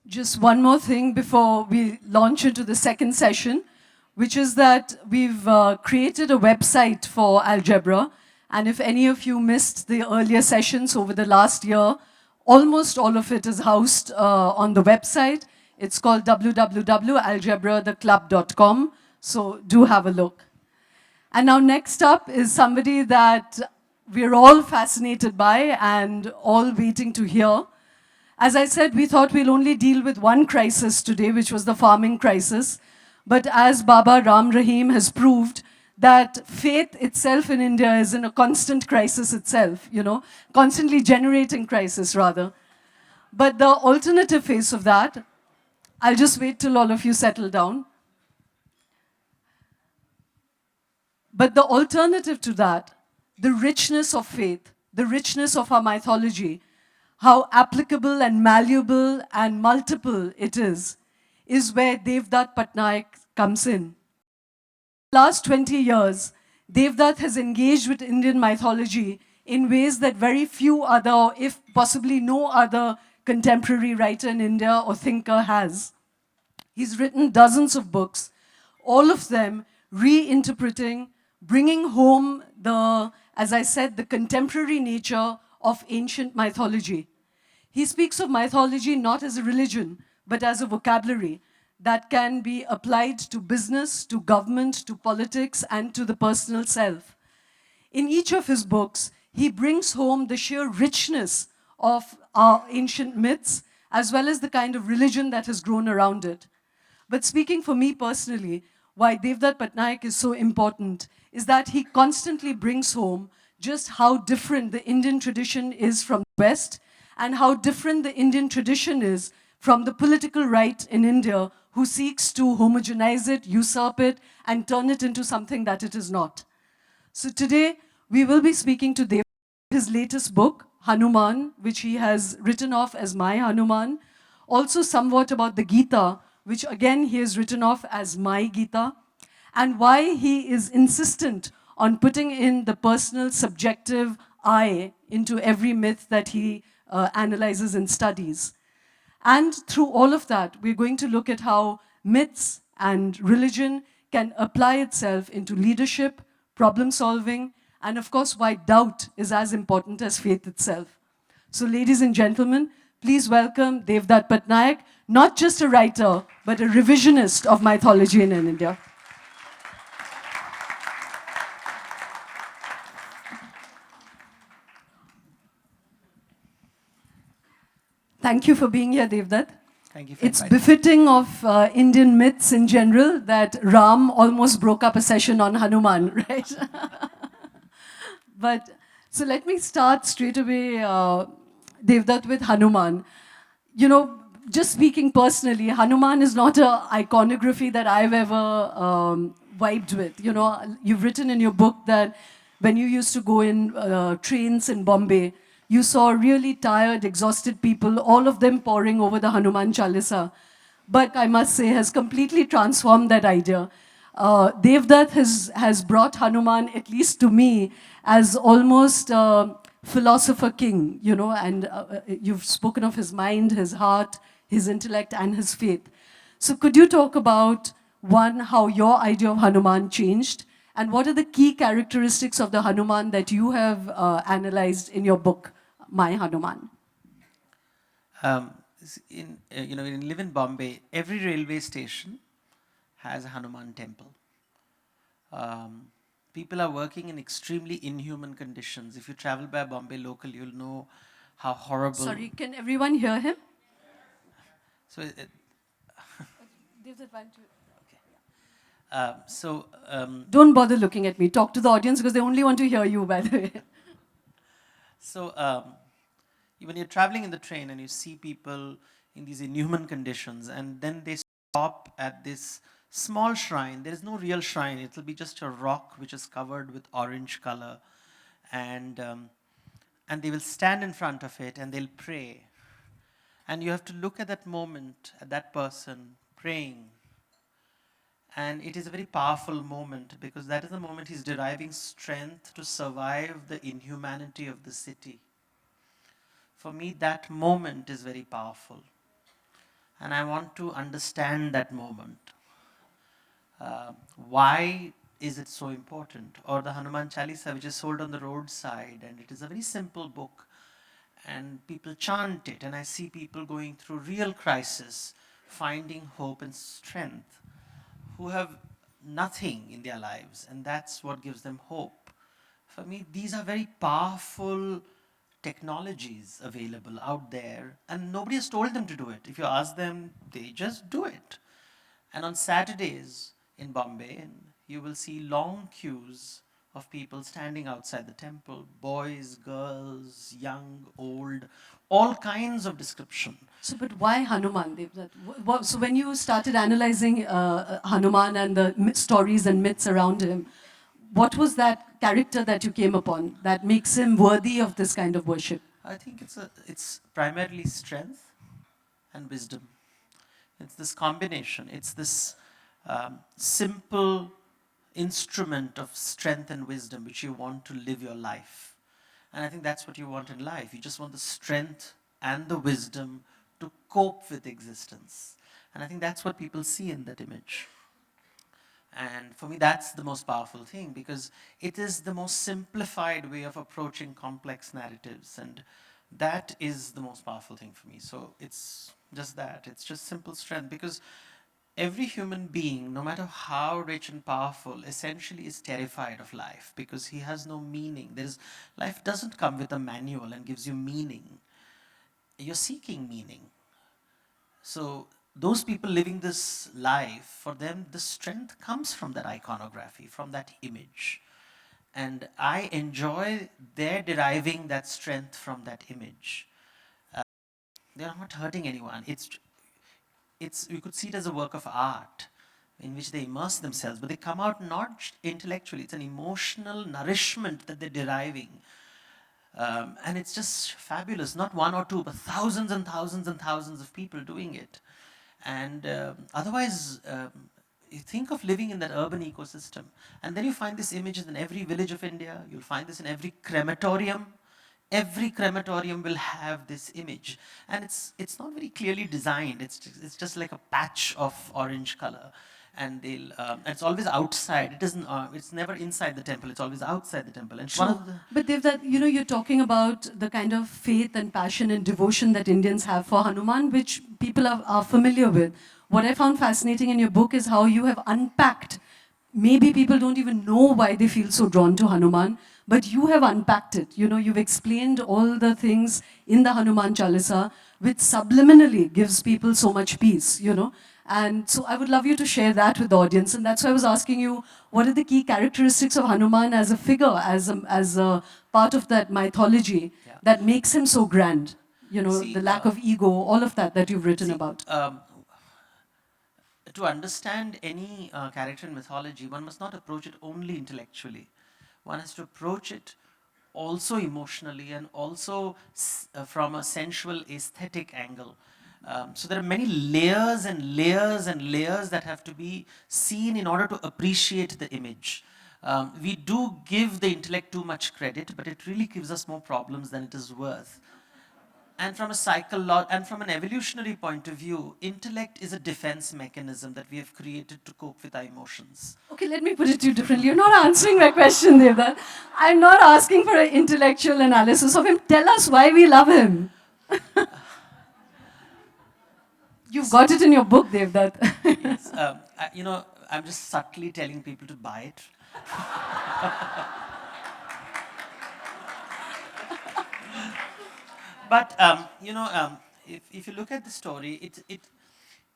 Just one more thing before we launch into the second session, which is that we've created a website for Algebra. And if any of you missed the earlier sessions over the last year, almost all of it is housed on the website. It's called www.algebratheclub.com. So do have a look. And now next up is somebody that we're all fascinated by and all waiting to hear. As I said, we thought we'll only deal with one crisis today, which was the farming crisis. But as Baba Ram Rahim has proved, that faith itself in India is in a constant crisis itself, constantly generating crisis rather. But the alternative face of that, I'll just wait till all of you settle down. But the alternative to that, the richness of faith, the richness of our mythology, how applicable and malleable and multiple it is where Devdutt Pattanaik comes in. Last 20 years, Devdutt has engaged with Indian mythology in ways that very few other, if possibly no other contemporary writer in India or thinker has. He's written dozens of books, all of them reinterpreting, bringing home the, as I said, the contemporary nature of ancient mythology. He speaks of mythology not as a religion, but as a vocabulary that can be applied to business, to government, to politics, and to the personal self. In each of his books, he brings home the sheer richness of our ancient myths, as well as the kind of religion that has grown around it. But speaking for me personally, why Devdutt Pattanaik is so important is that he constantly brings home just how different the Indian tradition is from the West, and how different the Indian tradition is from the political right in India who seeks to homogenize it, usurp it, and turn it into something that it is not. So today, we will be speaking to Dev, his latest book, Hanuman, which he has written off as My Hanuman, also somewhat about the Gita, which again he has written off as My Gita, and why he is insistent on putting in the personal, subjective I into every myth that he analyzes and studies. And through all of that, we're going to look at how myths and religion can apply itself into leadership, problem solving, and of course, why doubt is as important as faith itself. So ladies and gentlemen, please welcome Devdutt Pattanaik, not just a writer, but a revisionist of mythology in India. Thank you for being here, Devdutt. Thank you for It's inviting me. befitting of Indian myths in general that Ram almost broke up a session on Hanuman, right? But so let me start straight away, Devdutt, with Hanuman. Just speaking personally, Hanuman is not an iconography that I've ever vibed with. You've written in your book that when you used to go in trains in Bombay, you saw really tired, exhausted people, all of them poring over the Hanuman Chalisa. But I must say, has completely transformed that idea. Devdutt has brought Hanuman, at least to me, as almost a philosopher king, and you've spoken of his mind, his heart, his intellect, and his faith. So could you talk about, one, how your idea of Hanuman changed, and what are the key characteristics of the Hanuman that you have analyzed in your book, My Hanuman? When you live in Bombay, every railway station has a Hanuman temple. People are working in extremely inhuman conditions. If you travel by Bombay local, you'll know how horrible. Sorry, can everyone hear him? So, Don't bother looking at me. Talk to the audience because they only want to hear you, by the way. So, when you're traveling in the train and you see people in these inhuman conditions, and then they stop at this small shrine. There is no real shrine. It'll be just a rock which is covered with orange color, and they will stand in front of it and they'll pray. And you have to look at that moment, at that person praying. And it is a very powerful moment because that is the moment he's deriving strength to survive the inhumanity of the city. For me, that moment is very powerful. and I want to understand that moment. Why is it so important? Or the Hanuman Chalisa, which is sold on the roadside, and it is a very simple book, and people chant it, and I see people going through real crisis, finding hope and strength, who have nothing in their lives, and that's what gives them hope. For me, these are very powerful technologies available out there, and nobody has told them to do it. If you ask them, they just do it. And on Saturdays in Bombay, you will see long queues of people standing outside the temple, boys, girls, young, old, all kinds of description. So, but why Hanuman? So, when you started analyzing Hanuman and the stories and myths around him, what was that character that you came upon that makes him worthy of this kind of worship? I think it's primarily strength and wisdom. It's this combination. It's this simple instrument of strength and wisdom which you want to live your life. And I think that's what you want in life. You just want the strength and the wisdom to cope with existence. And I think that's what people see in that image. And for me, that's the most powerful thing, because it is the most simplified way of approaching complex narratives. And that is the most powerful thing for me. So it's just that. It's just simple strength, because every human being, no matter how rich and powerful, essentially is terrified of life because he has no meaning. Life doesn't come with a manual and gives you meaning. You're seeking meaning. So those people living this life, for them, the strength comes from that iconography, from that image. And I enjoy their deriving that strength from that image. They're not hurting anyone. You could see it as a work of art in which they immerse themselves, but they come out not intellectually. It's an emotional nourishment that they're deriving. And it's just fabulous. Not one or two, but thousands and thousands and thousands of people doing it. And otherwise, you think of living in that urban ecosystem, and then you find this image in every village of India. You'll find this in every crematorium. Every crematorium will have this image, and it's not very clearly designed. It's just like a patch of orange color, and it's always outside. It doesn't. It's never inside the temple. It's always outside the temple. And one True. of the But Devdutt, you're talking about the kind of faith and passion and devotion that Indians have for Hanuman, which people are familiar with. What I found fascinating in your book is how you have unpacked. Maybe people don't even know why they feel so drawn to Hanuman, but you have unpacked it. You've explained all the things in the Hanuman Chalisa, which subliminally gives people so much peace. And so I would love you to share that with the audience. And that's why I was asking you, what are the key characteristics of Hanuman as a figure, as a part of that mythology Yeah. that makes him so grand? See, The lack of ego, all of that you've written see, about. To understand any character in mythology, one must not approach it only intellectually. One has to approach it also emotionally and also from a sensual aesthetic angle. So there are many layers and layers and layers that have to be seen in order to appreciate the image. We do give the intellect too much credit, but it really gives us more problems than it is worth. And from an evolutionary point of view, intellect is a defense mechanism that we have created to cope with our emotions. Okay, let me put it to you differently. You're not answering my question, Devdutt. I'm not asking for an intellectual analysis of him. Tell us why we love him. You've got it in your book, Devdutt. Yes, I'm just subtly telling people to buy it. But if you look at the story,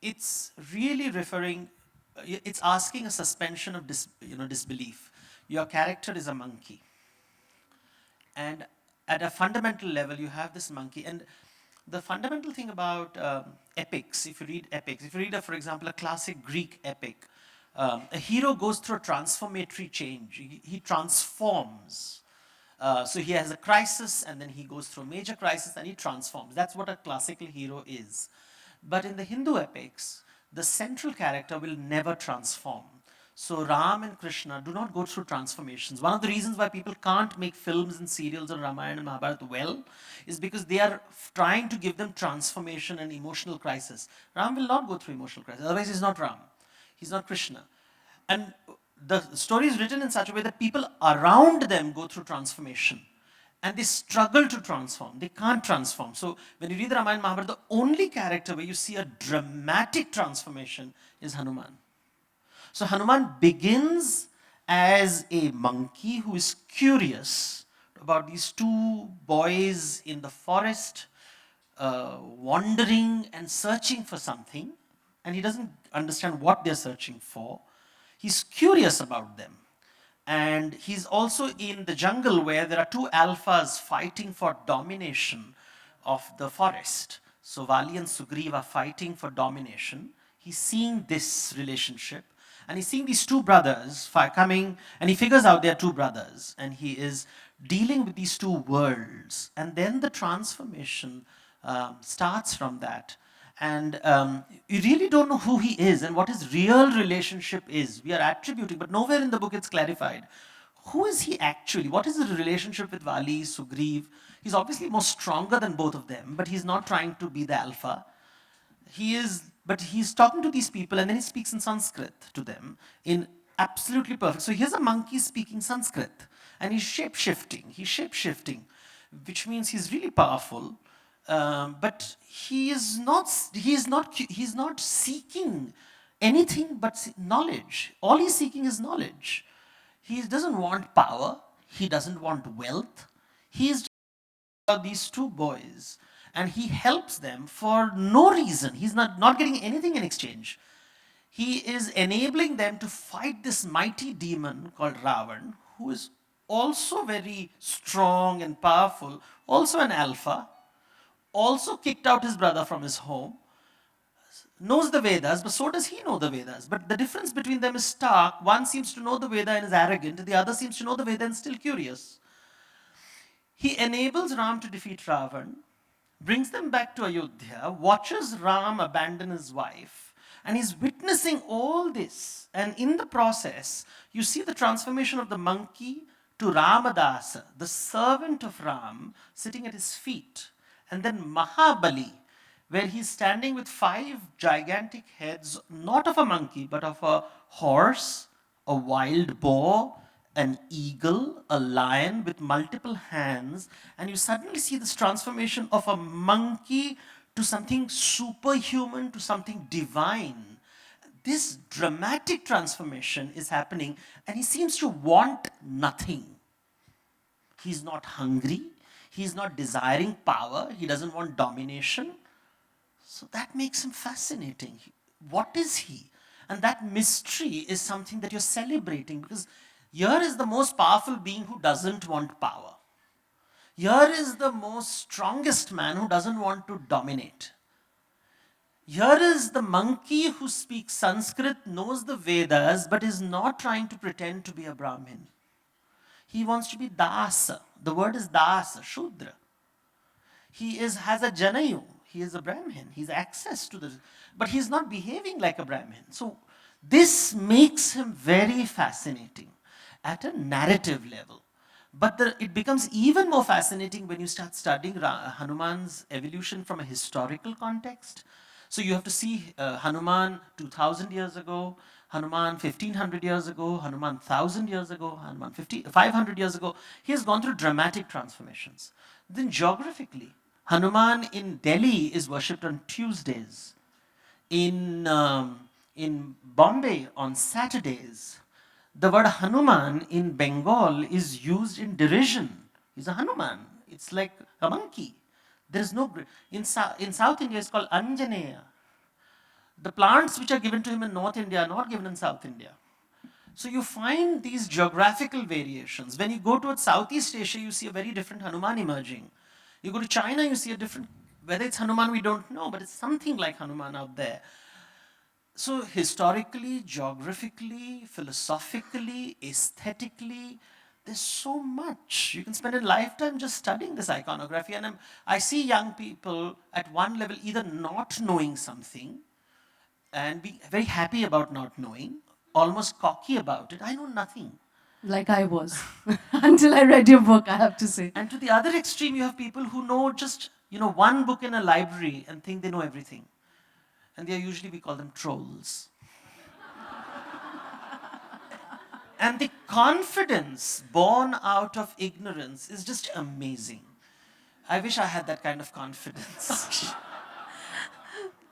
it's really referring, it's asking a suspension of disbelief. Your character is a monkey, and at a fundamental level, you have this monkey. And the fundamental thing about epics, if you read epics, if you read, for example, a classic Greek epic, a hero goes through a transformatory change. He transforms. So he has a crisis, and then he goes through a major crisis, and he transforms. That's what a classical hero is. But in the Hindu epics, the central character will never transform. So Ram and Krishna do not go through transformations. One of the reasons why people can't make films and serials on Ramayana and Mahabharata well is because they are trying to give them transformation and emotional crisis. Ram will not go through emotional crisis, otherwise he's not Ram. He's not Krishna. And the story is written in such a way that people around them go through transformation. And they struggle to transform. They can't transform. So when you read the Ramayana and Mahabharata, the only character where you see a dramatic transformation is Hanuman. So Hanuman begins as a monkey who is curious about these two boys in the forest, wandering and searching for something, and he doesn't understand what they're searching for. He's curious about them. And he's also in the jungle where there are two alphas fighting for domination of the forest. So Vali and Sugriva are fighting for domination. He's seeing this relationship, and he's seeing these two brothers coming, and he figures out they're two brothers, and he is dealing with these two worlds. And then the transformation starts from that. And you really don't know who he is and what his real relationship is. We are attributing, but nowhere in the book it's clarified. Who is he actually? What is his relationship with Vali, Sugriv? He's obviously more stronger than both of them, but he's not trying to be the alpha. But he's talking to these people, and then he speaks in Sanskrit to them in absolutely perfect. So here's a monkey speaking Sanskrit, and he's shape-shifting. Which means he's really powerful. But he's not seeking anything but knowledge. All he's seeking is knowledge. He doesn't want power. He doesn't want wealth. He is these two boys, and he helps them for no reason. He's not getting anything in exchange. He is enabling them to fight this mighty demon called Ravan, who is also very strong and powerful, also an alpha, also kicked out his brother from his home, knows the Vedas, but so does he know the Vedas. But the difference between them is stark. One seems to know the Veda and is arrogant, the other seems to know the Veda and is still curious. He enables Ram to defeat Ravan, brings them back to Ayodhya, watches Ram abandon his wife, and he's witnessing all this. And in the process, you see the transformation of the monkey to Ramadasa, the servant of Ram, sitting at his feet. And then Mahabali, where he's standing with 5 gigantic heads, not of a monkey, but of a horse, a wild boar, an eagle, a lion with multiple hands, and you suddenly see this transformation of a monkey to something superhuman, to something divine. This dramatic transformation is happening, and he seems to want nothing. He's not hungry. He's not desiring power. He doesn't want domination. So that makes him fascinating. What is he? And that mystery is something that you're celebrating, because here is the most powerful being who doesn't want power. Here is the most strongest man who doesn't want to dominate. Here is the monkey who speaks Sanskrit, knows the Vedas, but is not trying to pretend to be a Brahmin. He wants to be dasa. The word is dasa, Shudra. He has a janayu. He is a Brahmin. He has access to this, but he's not behaving like a Brahmin. So this makes him very fascinating at a narrative level. But it becomes even more fascinating when you start studying Hanuman's evolution from a historical context. So you have to see Hanuman 2000 years ago, Hanuman 1500 years ago, Hanuman 1000 years ago, Hanuman 500 years ago. He has gone through dramatic transformations. Then geographically, Hanuman in Delhi is worshipped on Tuesdays. In Bombay on Saturdays. The word Hanuman in Bengal is used in derision. He's a Hanuman. It's like a monkey. There is no, in South India it's called Anjaneya. The plants which are given to him in North India are not given in South India. So you find these geographical variations. When you go towards Southeast Asia, you see a very different Hanuman emerging. You go to China, you see a different, whether it's Hanuman, we don't know, but it's something like Hanuman out there. So historically, geographically, philosophically, aesthetically, there's so much. You can spend a lifetime just studying this iconography. And I see young people at one level either not knowing something and be very happy about not knowing, almost cocky about it. I know nothing. Like I was. Until I read your book, I have to say. And to the other extreme, you have people who know just, one book in a library and think they know everything. And they are usually, we call them trolls. And the confidence born out of ignorance is just amazing. I wish I had that kind of confidence.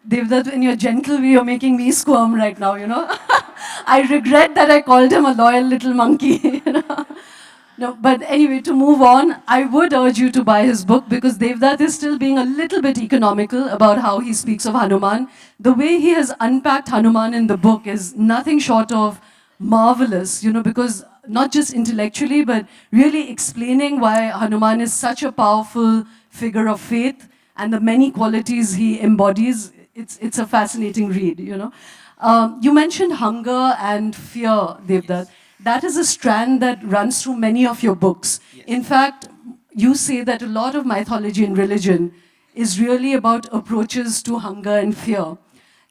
Devdutt, in your gentle way, you're making me squirm right now, I regret that I called him a loyal little monkey. No, but anyway, to move on, I would urge you to buy his book because Devdutt is still being a little bit economical about how he speaks of Hanuman. The way he has unpacked Hanuman in the book is nothing short of marvelous, because not just intellectually, but really explaining why Hanuman is such a powerful figure of faith and the many qualities he embodies. It's a fascinating read. You mentioned hunger and fear, Devdutt. Yes. That is a strand that runs through many of your books. Yes. In fact, you say that a lot of mythology and religion is really about approaches to hunger and fear.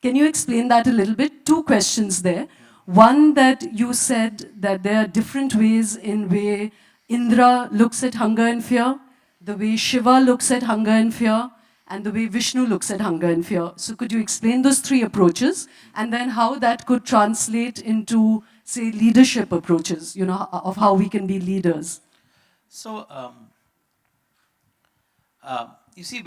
Can you explain that a little bit? Two questions there. One, that you said that there are different ways in way Indra looks at hunger and fear, the way Shiva looks at hunger and fear, and the way Vishnu looks at hunger and fear. So could you explain those three approaches and then how that could translate into, say, leadership approaches, of how we can be leaders? So, you see,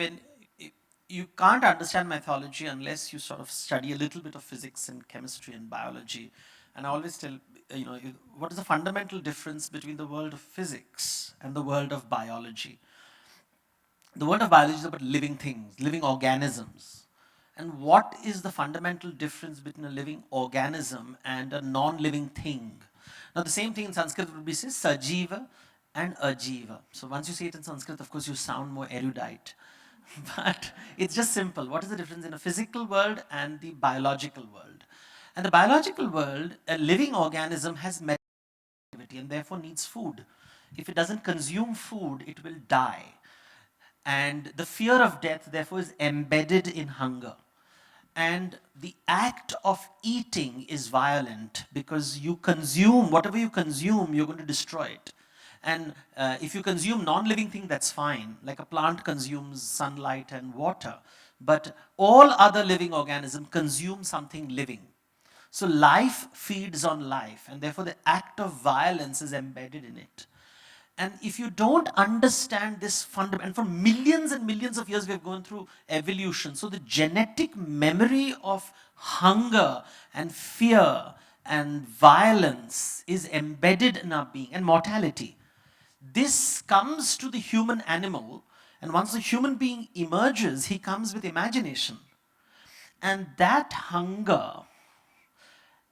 you can't understand mythology unless you sort of study a little bit of physics and chemistry and biology. And I always tell, what is the fundamental difference between the world of physics and the world of biology? The world of biology is about living things, living organisms. And what is the fundamental difference between a living organism and a non-living thing? Now, the same thing in Sanskrit would be say sajiva and ajiva. So once you say it in Sanskrit, of course, you sound more erudite. But it's just simple. What is the difference in a physical world and the biological world? And the biological world, a living organism has activity and therefore needs food. If it doesn't consume food, it will die. And the fear of death, therefore, is embedded in hunger. And the act of eating is violent because you consume, whatever you consume, you're going to destroy it. And if you consume non-living thing, that's fine. Like a plant consumes sunlight and water. But all other living organisms consume something living. So life feeds on life, and therefore the act of violence is embedded in it. And if you don't understand this fundamental, and for millions and millions of years we have gone through evolution, so the genetic memory of hunger and fear and violence is embedded in our being, and mortality. This comes to the human animal, and once the human being emerges, he comes with imagination. And that hunger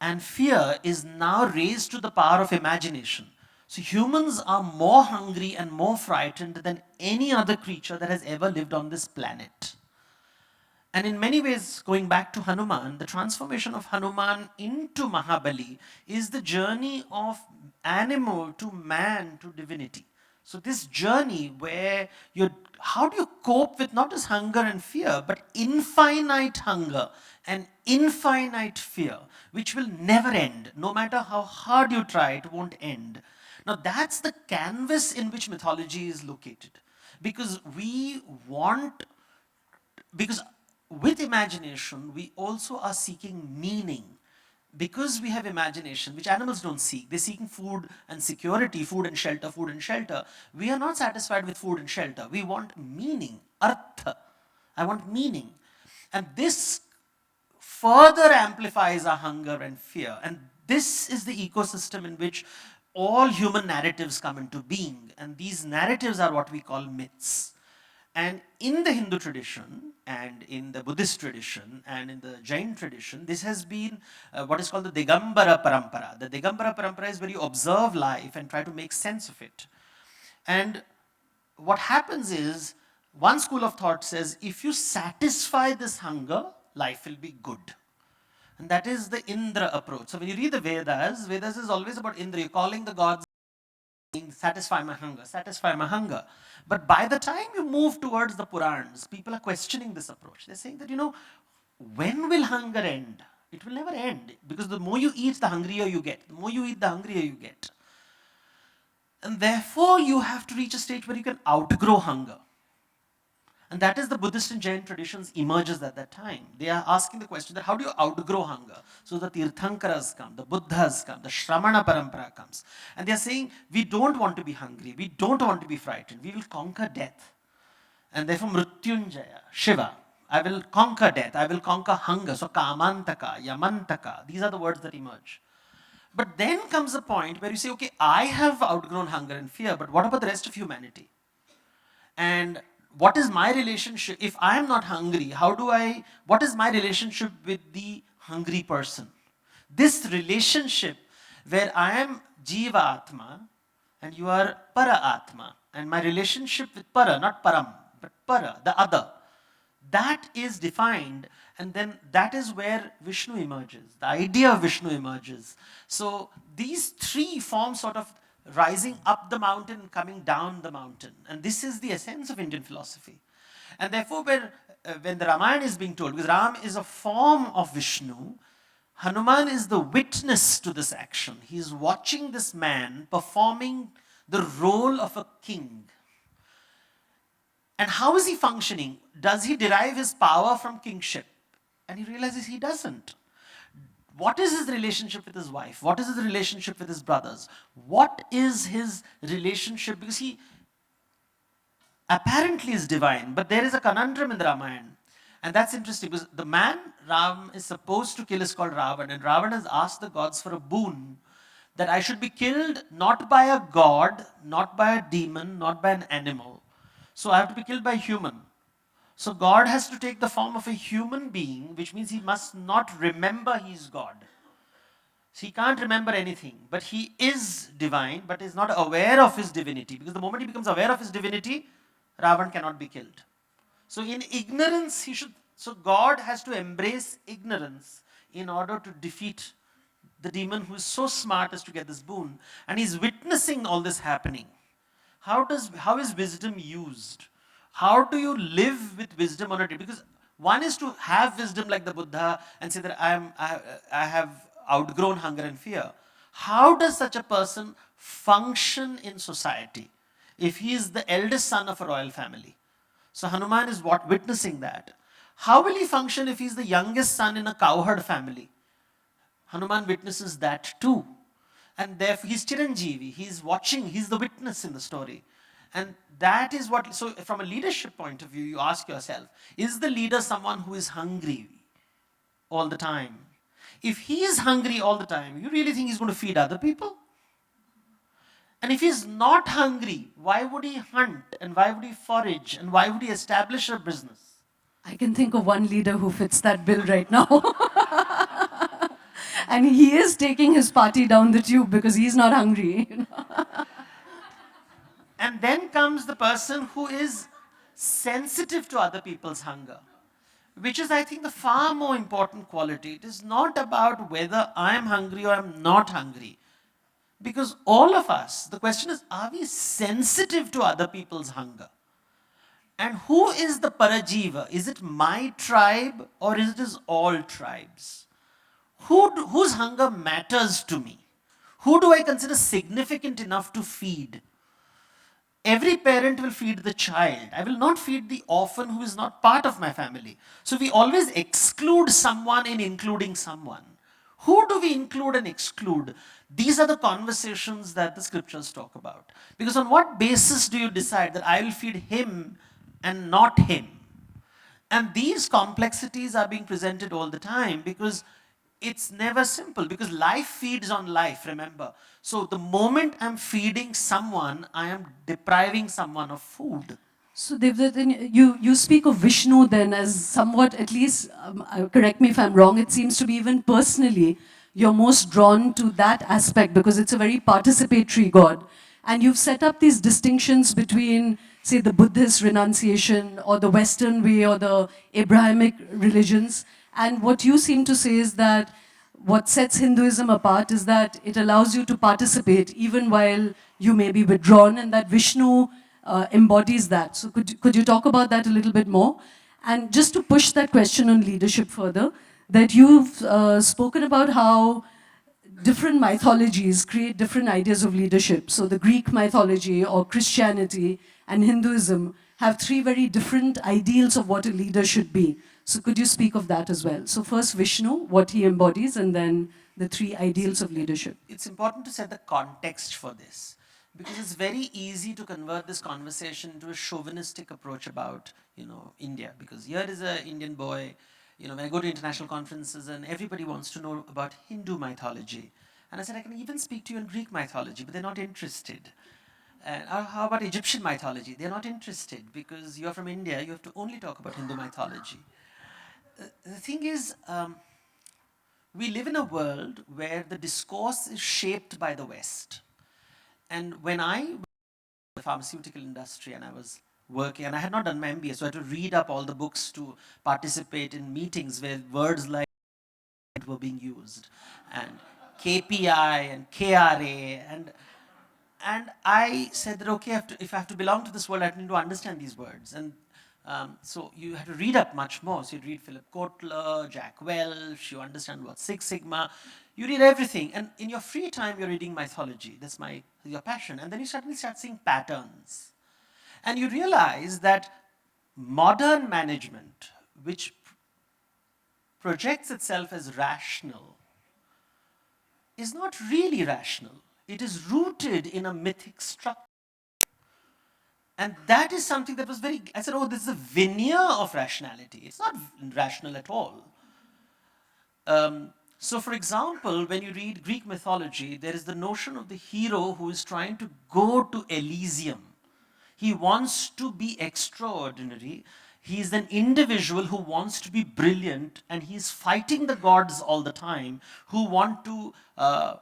and fear is now raised to the power of imagination. So humans are more hungry and more frightened than any other creature that has ever lived on this planet. And in many ways, going back to Hanuman, the transformation of Hanuman into Mahabali is the journey of animal to man to divinity. So this journey where how do you cope with not just hunger and fear, but infinite hunger and infinite fear, which will never end. No matter how hard you try, it won't end. Now that's the canvas in which mythology is located. Because because with imagination, we also are seeking meaning. Because we have imagination, which animals don't seek, they're seeking food and security, food and shelter, food and shelter. We are not satisfied with food and shelter. We want meaning, artha. I want meaning. And this further amplifies our hunger and fear. And this is the ecosystem in which all human narratives come into being. And these narratives are what we call myths. And in the Hindu tradition, and in the Buddhist tradition, and in the Jain tradition, this has been what is called the Digambara Parampara. The Digambara Parampara is where you observe life and try to make sense of it. And what happens is, one school of thought says, if you satisfy this hunger, life will be good. And that is the Indra approach. So when you read the Vedas, Vedas is always about Indra. You're calling the gods, satisfy my hunger, satisfy my hunger. But by the time you move towards the Purans, people are questioning this approach. They're saying that, when will hunger end? It will never end, because the more you eat, the hungrier you get. The more you eat, the hungrier you get. And therefore, you have to reach a stage where you can outgrow hunger. And that is the Buddhist and Jain traditions emerges at that time. They are asking the question that how do you outgrow hunger? So the Tirthankaras come, the Buddhas come, the Shramana Parampara comes. And they are saying, we don't want to be hungry, we don't want to be frightened, we will conquer death. And therefore Mrityunjaya, Shiva, I will conquer death, I will conquer hunger. So Kamantaka, Yamantaka, these are the words that emerge. But then comes a point where you say, okay, I have outgrown hunger and fear, but what about the rest of humanity? And what is my relationship? If I am not hungry, what is my relationship with the hungry person? This relationship where I am Jiva Atma and you are Para Atma, and my relationship with Para, not Param, but Para, the other, that is defined, and then that is where Vishnu emerges, the idea of Vishnu emerges. So these three forms sort of rising up the mountain and coming down the mountain. And this is the essence of Indian philosophy. And therefore, when the Ramayana is being told, because Ram is a form of Vishnu, Hanuman is the witness to this action. He is watching this man performing the role of a king. And how is he functioning? Does he derive his power from kingship? And he realizes he doesn't. What is his relationship with his wife? What is his relationship with his brothers? What is his relationship? Because he apparently is divine, but there is a conundrum in the Ramayana. And that's interesting because the man Ram is supposed to kill is called Ravan, and Ravan has asked the gods for a boon that I should be killed not by a god, not by a demon, not by an animal. So I have to be killed by a human. So God has to take the form of a human being, which means he must not remember he's God. So he can't remember anything, but he is divine, but is not aware of his divinity. Because the moment he becomes aware of his divinity, Ravan cannot be killed. So in ignorance, so God has to embrace ignorance in order to defeat the demon who is so smart as to get this boon. And he's witnessing all this happening. How is wisdom used? How do you live with wisdom on a day? Because one is to have wisdom like the Buddha and say that I have outgrown hunger and fear. How does such a person function in society if he is the eldest son of a royal family? So Hanuman is witnessing that. How will he function if he's the youngest son in a cowherd family? Hanuman witnesses that too. And therefore he's Chiranjeevi, he's watching, he's the witness in the story. And that is so from a leadership point of view, you ask yourself, is the leader someone who is hungry all the time? If he is hungry all the time, you really think he's going to feed other people? And if he's not hungry, why would he hunt? And why would he forage? And why would he establish a business? I can think of one leader who fits that bill right now. And he is taking his party down the tube because he's not hungry. And then comes the person who is sensitive to other people's hunger, which is, I think, the far more important quality. It is not about whether I am hungry or I am not hungry. Because all of us, the question is, are we sensitive to other people's hunger? And who is the Parajiva? Is it my tribe or is it all tribes? Whose hunger matters to me? Who do I consider significant enough to feed? Every parent will feed the child. I will not feed the orphan who is not part of my family. So we always exclude someone in including someone. Who do we include and exclude? These are the conversations that the scriptures talk about. Because on what basis do you decide that I will feed him and not him? And these complexities are being presented all the time because it's never simple, because life feeds on life, remember. So the moment I'm feeding someone, I am depriving someone of food. So Devdutt, you speak of Vishnu then as somewhat, at least, correct me if I'm wrong, it seems to be even personally, you're most drawn to that aspect because it's a very participatory God. And you've set up these distinctions between, say, the Buddhist renunciation or the Western way or the Abrahamic religions. And what you seem to say is that what sets Hinduism apart is that it allows you to participate even while you may be withdrawn, and that Vishnu embodies that. So could you talk about that a little bit more? And just to push that question on leadership further, that you've spoken about how different mythologies create different ideas of leadership. So the Greek mythology or Christianity and Hinduism have three very different ideals of what a leader should be. So could you speak of that as well? So first Vishnu, what he embodies, and then the three ideals of leadership. It's important to set the context for this, because it's very easy to convert this conversation into a chauvinistic approach about, India. Because here is an Indian boy, when I go to international conferences and everybody wants to know about Hindu mythology. And I said, I can even speak to you in Greek mythology, but they're not interested. And how about Egyptian mythology? They're not interested because you're from India, you have to only talk about Hindu mythology. The thing is, we live in a world where the discourse is shaped by the West. And when I was in the pharmaceutical industry and I was working, and I had not done my MBA, so I had to read up all the books to participate in meetings where words like were being used, and KPI and KRA, and I said that, okay, if I have to belong to this world, I need to understand these words. And so you have to read up much more. So you read Philip Kotler, Jack Welch, you understand what Six Sigma, you read everything. And in your free time, you're reading mythology. That's your passion. And then you suddenly start seeing patterns. And you realize that modern management, which projects itself as rational, is not really rational. It is rooted in a mythic structure. And that is something that was I said, oh, this is a veneer of rationality. It's not rational at all. So for example, when you read Greek mythology, there is the notion of the hero who is trying to go to Elysium. He wants to be extraordinary. He is an individual who wants to be brilliant, and he's fighting the gods all the time who want to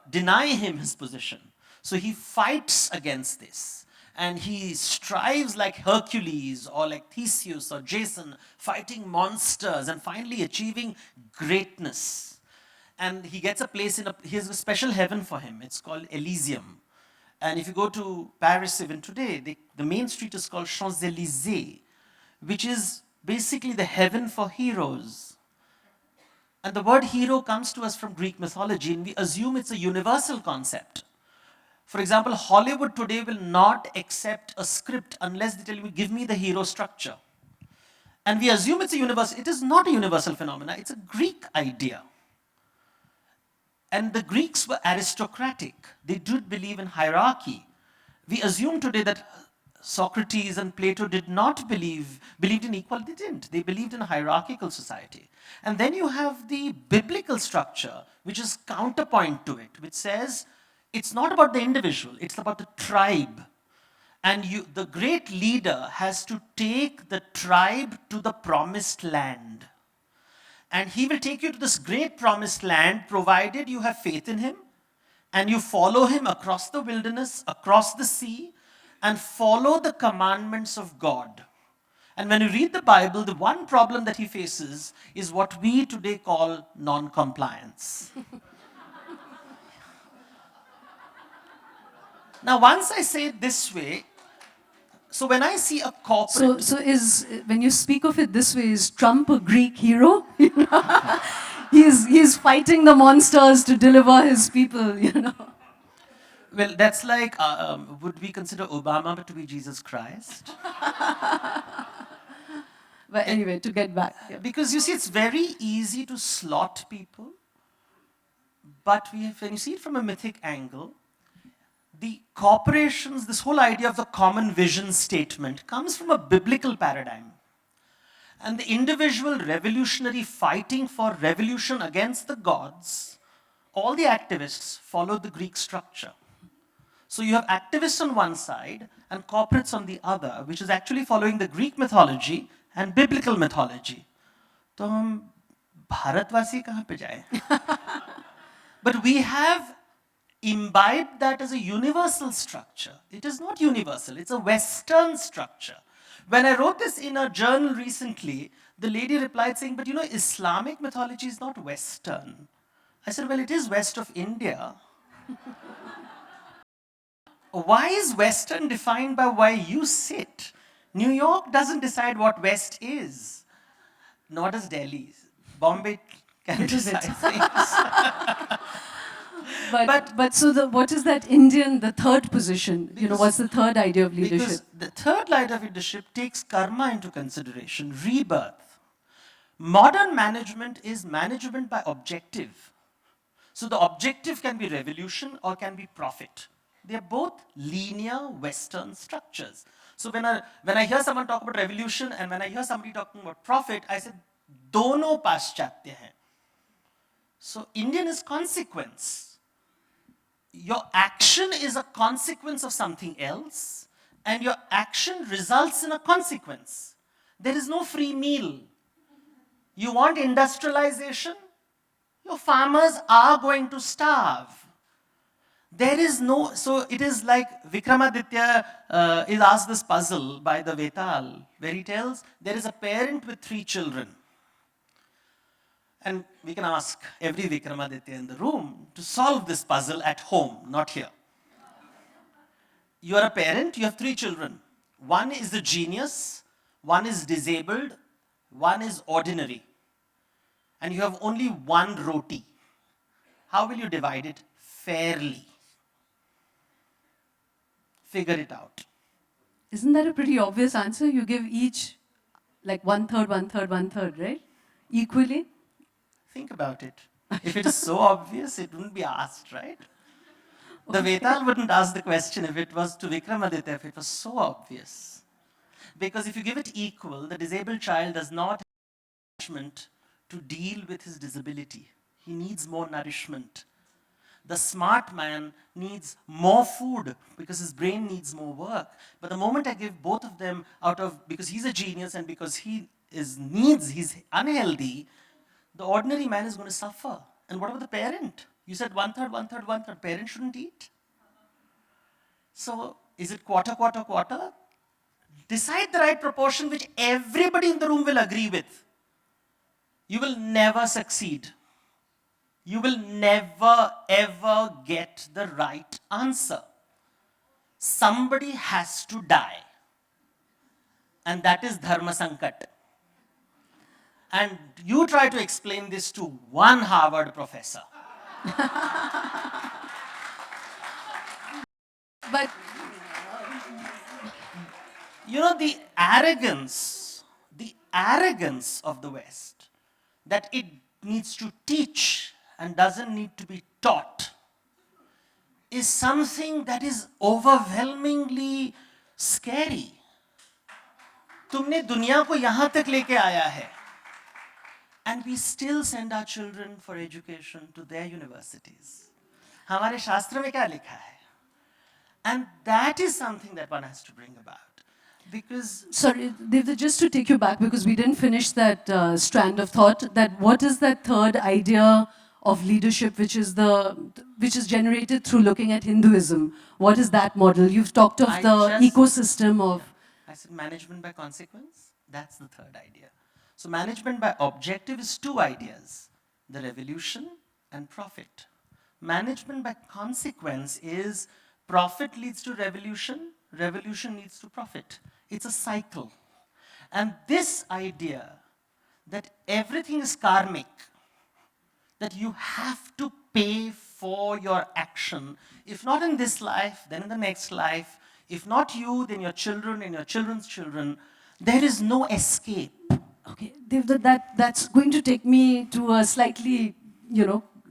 deny him his position. So he fights against this. And he strives like Hercules or like Theseus or Jason, fighting monsters and finally achieving greatness. And he gets a place he has a special heaven for him. It's called Elysium. And if you go to Paris even today, the main street is called Champs-Élysées, which is basically the heaven for heroes. And the word hero comes to us from Greek mythology, and we assume it's a universal concept. For example, Hollywood today will not accept a script unless they tell you, give me the hero structure. And we assume it's a universal. It is not a universal phenomenon. It's a Greek idea. And the Greeks were aristocratic. They did believe in hierarchy. We assume today that Socrates and Plato did not believed in equality. They didn't. They believed in a hierarchical society. And then you have the biblical structure, which is counterpoint to it, which says, it's not about the individual, it's about the tribe. And the great leader has to take the tribe to the promised land. And he will take you to this great promised land, provided you have faith in him, and you follow him across the wilderness, across the sea, and follow the commandments of God. And when you read the Bible, the one problem that he faces is what we today call non-compliance. Now, once I say it this way, so when I see a corporate... So when you speak of it this way, is Trump a Greek hero? He's fighting the monsters to deliver his people, Well, that's like, would we consider Obama to be Jesus Christ? But anyway, to get back. Yeah. Because you see, it's very easy to slot people, but when you see it from a mythic angle, the corporations, this whole idea of the common vision statement comes from a biblical paradigm. And the individual revolutionary fighting for revolution against the gods, all the activists follow the Greek structure. So you have activists on one side and corporates on the other, which is actually following the Greek mythology and biblical mythology. तो हम भारतवासी कहाँ पे जाए? But we have imbibed that as a universal structure. It is not universal, it's a Western structure. When I wrote this in a journal recently, the lady replied saying, but Islamic mythology is not Western. I said, well, it is west of India. Why is Western defined by where you sit? New York doesn't decide what West is, nor does Delhi. Bombay can Little bit. decide things. But so what is that Indian, the third position? What's the third idea of leadership? Because the third light of leadership takes karma into consideration, rebirth. Modern management is management by objective. So the objective can be revolution or can be profit. They are both linear Western structures. So when I hear someone talk about revolution and when I hear somebody talking about profit, I said, dono paschatya hai. So Indian is consequence. Your action is a consequence of something else, and your action results in a consequence. There is no free meal. You want industrialization? Your farmers are going to starve. There is no, so it is like Vikramaditya is asked this puzzle by the Vetal, where he tells there is a parent with 3 children. And we can ask every Vikramaditya in the room to solve this puzzle at home, not here. You are a parent, you have 3 children. One is a genius, one is disabled, one is ordinary. And you have only one roti. How will you divide it? Fairly. Figure it out. Isn't that a pretty obvious answer? You give each like 1/3, 1/3, 1/3, right? Equally? Think about it. If it is so obvious, it wouldn't be asked, right? The Vetal wouldn't ask the question if it was to Vikramaditya, if it was so obvious. Because if you give it equal, the disabled child does not have nourishment to deal with his disability. He needs more nourishment. The smart man needs more food because his brain needs more work. But the moment I give both of them because he's a genius and because he's unhealthy, the ordinary man is going to suffer. And what about the parent? You said 1/3, 1/3, 1/3. Parents shouldn't eat. So is it quarter, quarter, quarter? Decide the right proportion which everybody in the room will agree with. You will never succeed. You will never ever get the right answer. Somebody has to die. And that is dharma sankat. And you try to explain this to one Harvard professor. But The arrogance of the West, that it needs to teach and doesn't need to be taught, is something that is overwhelmingly scary. तुमने दुनिया को यहाँ तक लेके आया है. And we still send our children for education to their universities. हमारे शास्त्र में क्या लिखा है? And that is something that one has to bring about. Because sorry, Devdutt, just to take you back, because we didn't finish that strand of thought, that what is that third idea of leadership which is generated through looking at Hinduism? What is that model? You've talked of the ecosystem of... I said management by consequence. That's the third idea. So management by objective is 2 ideas, the revolution and profit. Management by consequence is profit leads to revolution, revolution leads to profit. It's a cycle. And this idea that everything is karmic, that you have to pay for your action, if not in this life, then in the next life, if not you, then your children and your children's children, there is no escape. Okay, Devdutt, that's going to take me to a slightly,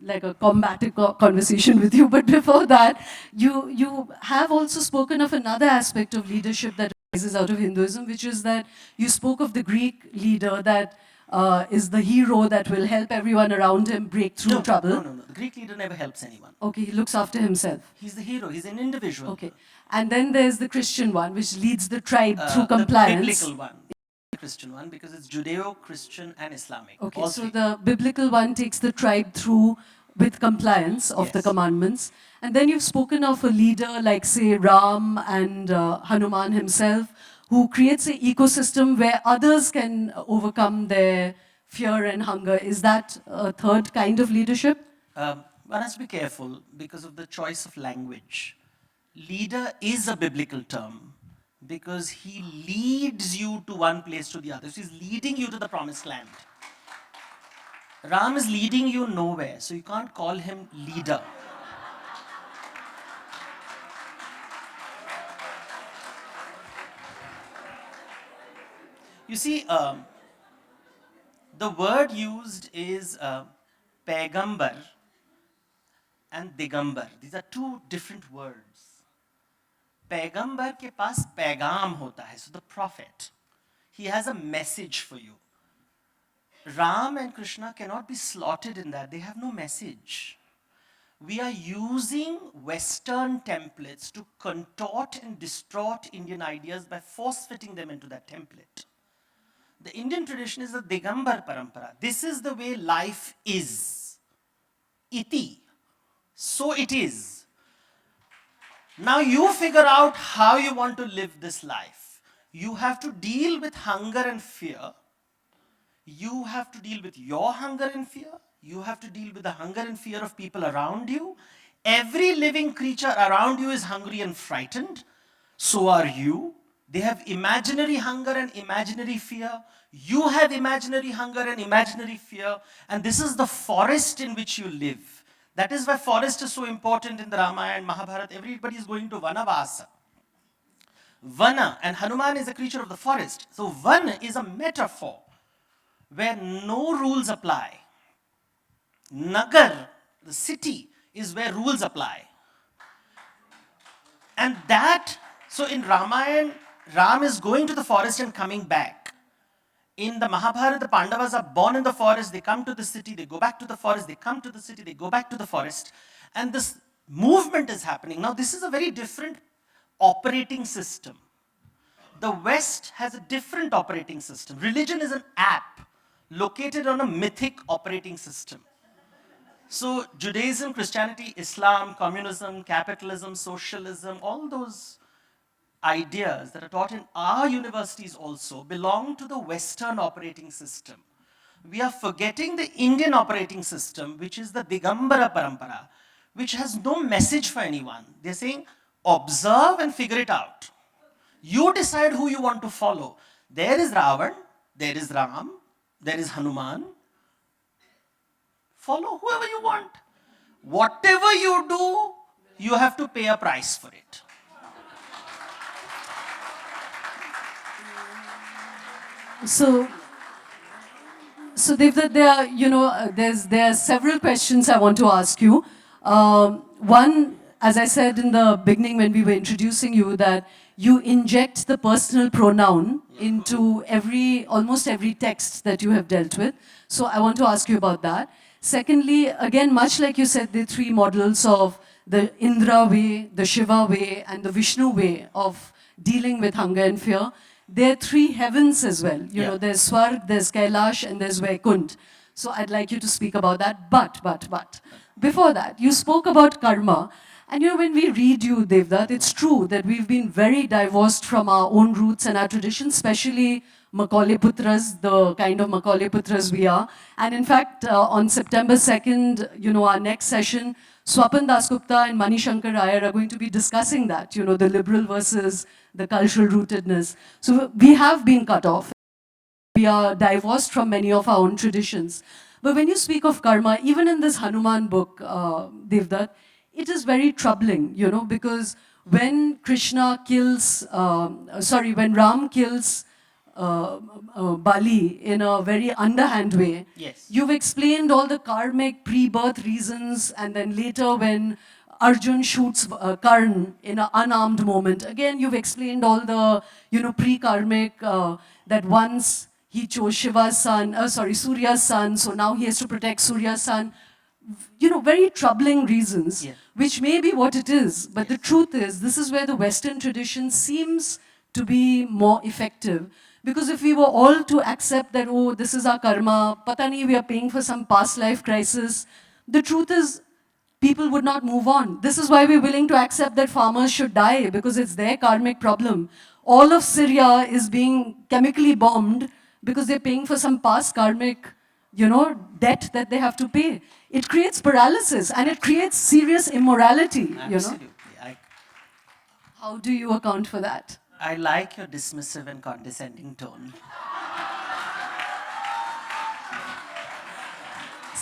like a combative conversation with you. But before that, you have also spoken of another aspect of leadership that arises out of Hinduism, which is that you spoke of the Greek leader that is the hero that will help everyone around him break through trouble. No. The Greek leader never helps anyone. Okay, he looks after himself. He's the hero. He's an individual. Okay. And then there's the Christian one, which leads the tribe through compliance. The biblical one. Christian one, because it's Judeo-Christian and Islamic. Okay, so the biblical one takes the tribe through with compliance of the commandments. And then you've spoken of a leader like, say, Ram and Hanuman himself, who creates an ecosystem where others can overcome their fear and hunger. Is that a third kind of leadership? One has to be careful because of the choice of language. Leader is a biblical term because he leads you to one place to the other. So he's leading you to the promised land. Ram is leading you nowhere, so you can't call him leader. You see, the word used is Paigambar and Digambar. These are two different words. पैगंबर के पास पैगाम होता है, so the prophet, he has a message for you. Ram and Krishna cannot be slotted in that. They have no message. We are using Western templates to contort and distort Indian ideas by force-fitting them into that template. The Indian tradition is the Digambar Parampara. This is the way life is. Iti. So it is. Now you figure out how you want to live this life. You have to deal with hunger and fear. You have to deal with your hunger and fear. You have to deal with the hunger and fear of people around you. Every living creature around you is hungry and frightened. So are you. They have imaginary hunger and imaginary fear. You have imaginary hunger and imaginary fear. And this is the forest in which you live. That is why forest is so important in the Ramayana and Mahabharata. Everybody is going to Vanavasa. Vana, and Hanuman is a creature of the forest. So Vana is a metaphor where no rules apply. Nagar, the city, is where rules apply. And that, so in Ramayana, Ram is going to the forest and coming back. In the Mahabharata, the Pandavas are born in the forest, they come to the city, they go back to the forest, they come to the city, they go back to the forest. And this movement is happening. Now, this is a very different operating system. The West has a different operating system. Religion is an app located on a mythic operating system. So Judaism, Christianity, Islam, communism, capitalism, socialism, all those ideas that are taught in our universities also belong to the Western operating system. We are forgetting the Indian operating system, which is the Digambara Parampara, which has no message for anyone. They're saying, observe and figure it out. You decide who you want to follow. There is Ravan, there is Ram, there is Hanuman. Follow whoever you want. Whatever you do, you have to pay a price for it. So, Devdutt, there are several questions I want to ask you. One, as I said in the beginning when we were introducing you, that you inject the personal pronoun into almost every text that you have dealt with. So I want to ask you about that. Secondly, again, much like you said, the three models of the Indra way, the Shiva way, and the Vishnu way of dealing with hunger and fear. There are three heavens as well. You know, there's Swarg, there's Kailash, and there's Vaikunt. So I'd like you to speak about that. But, before that, you spoke about karma. And you know, when we read you, Devdutt, it's true that we've been very divorced from our own roots and our traditions, especially Macaulay Putras, the kind of Macaulay Putras we are. And in fact, on September 2nd, you know, our next session, Swapan Dasgupta and Mani Shankar Iyer are going to be discussing that, you know, the liberal versus the cultural rootedness. So we have been cut off. We are divorced from many of our own traditions. But when you speak of karma, even in this Hanuman book, Devdutt, it is very troubling, you know, because when when Ram kills Bali in a very underhand way, Yes. you've explained all the karmic pre-birth reasons, and then later when Arjun shoots Karn in an unarmed moment, again you've explained all the, you know, pre-karmic, that once he chose Surya's son, so now he has to protect Surya's son. You know, very troubling reasons, which may be what it is, but the truth is, this is where the Western tradition seems to be more effective. Because if we were all to accept that, oh, this is our karma, pata nahi, we are paying for some past life crisis, the truth is, people would not move on. This is why we're willing to accept that farmers should die, because it's their karmic problem. All of Syria is being chemically bombed because they're paying for some past karmic, you know, debt that they have to pay. It creates paralysis and it creates serious immorality, Absolutely. you know. How do you account for that? I like your dismissive and condescending tone.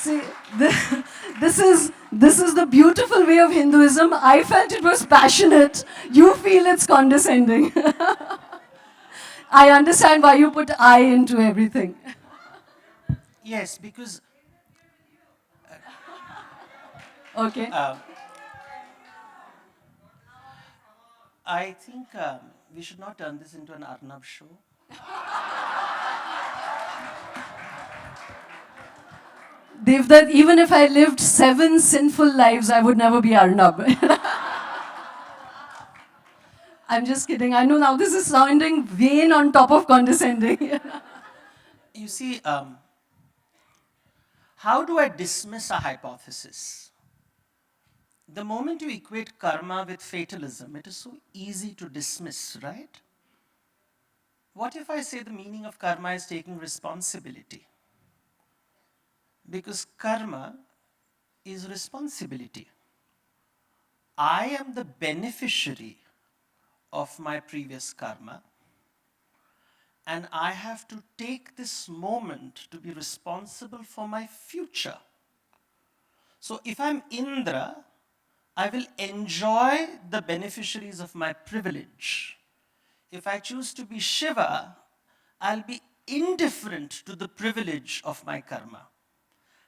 See, this is the beautiful way of Hinduism. I felt it was passionate. You feel it's condescending. I understand why you put I into everything. Yes, because Okay. I think we should not turn this into an Arnab show. Devdutt, even if I lived 7 sinful lives, I would never be Arnab. I'm just kidding. I know now this is sounding vain on top of condescending. You see, how do I dismiss a hypothesis? The moment you equate karma with fatalism, it is so easy to dismiss, right? What if I say the meaning of karma is taking responsibility? Because karma is responsibility. I am the beneficiary of my previous karma, and I have to take this moment to be responsible for my future. So if I'm Indra, I will enjoy the beneficiaries of my privilege. If I choose to be Shiva, I'll be indifferent to the privilege of my karma.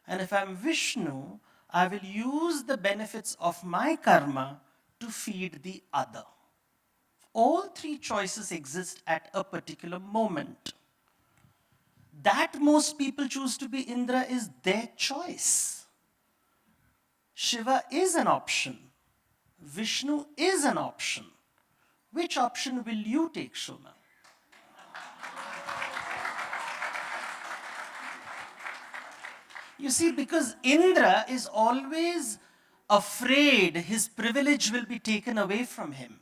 And if I'm Vishnu, I will use the benefits of my karma to feed the other. All three choices exist at a particular moment. That most people choose to be Indra is their choice. Shiva is an option. Vishnu is an option. Which option will you take, Shoma? You see, because Indra is always afraid his privilege will be taken away from him.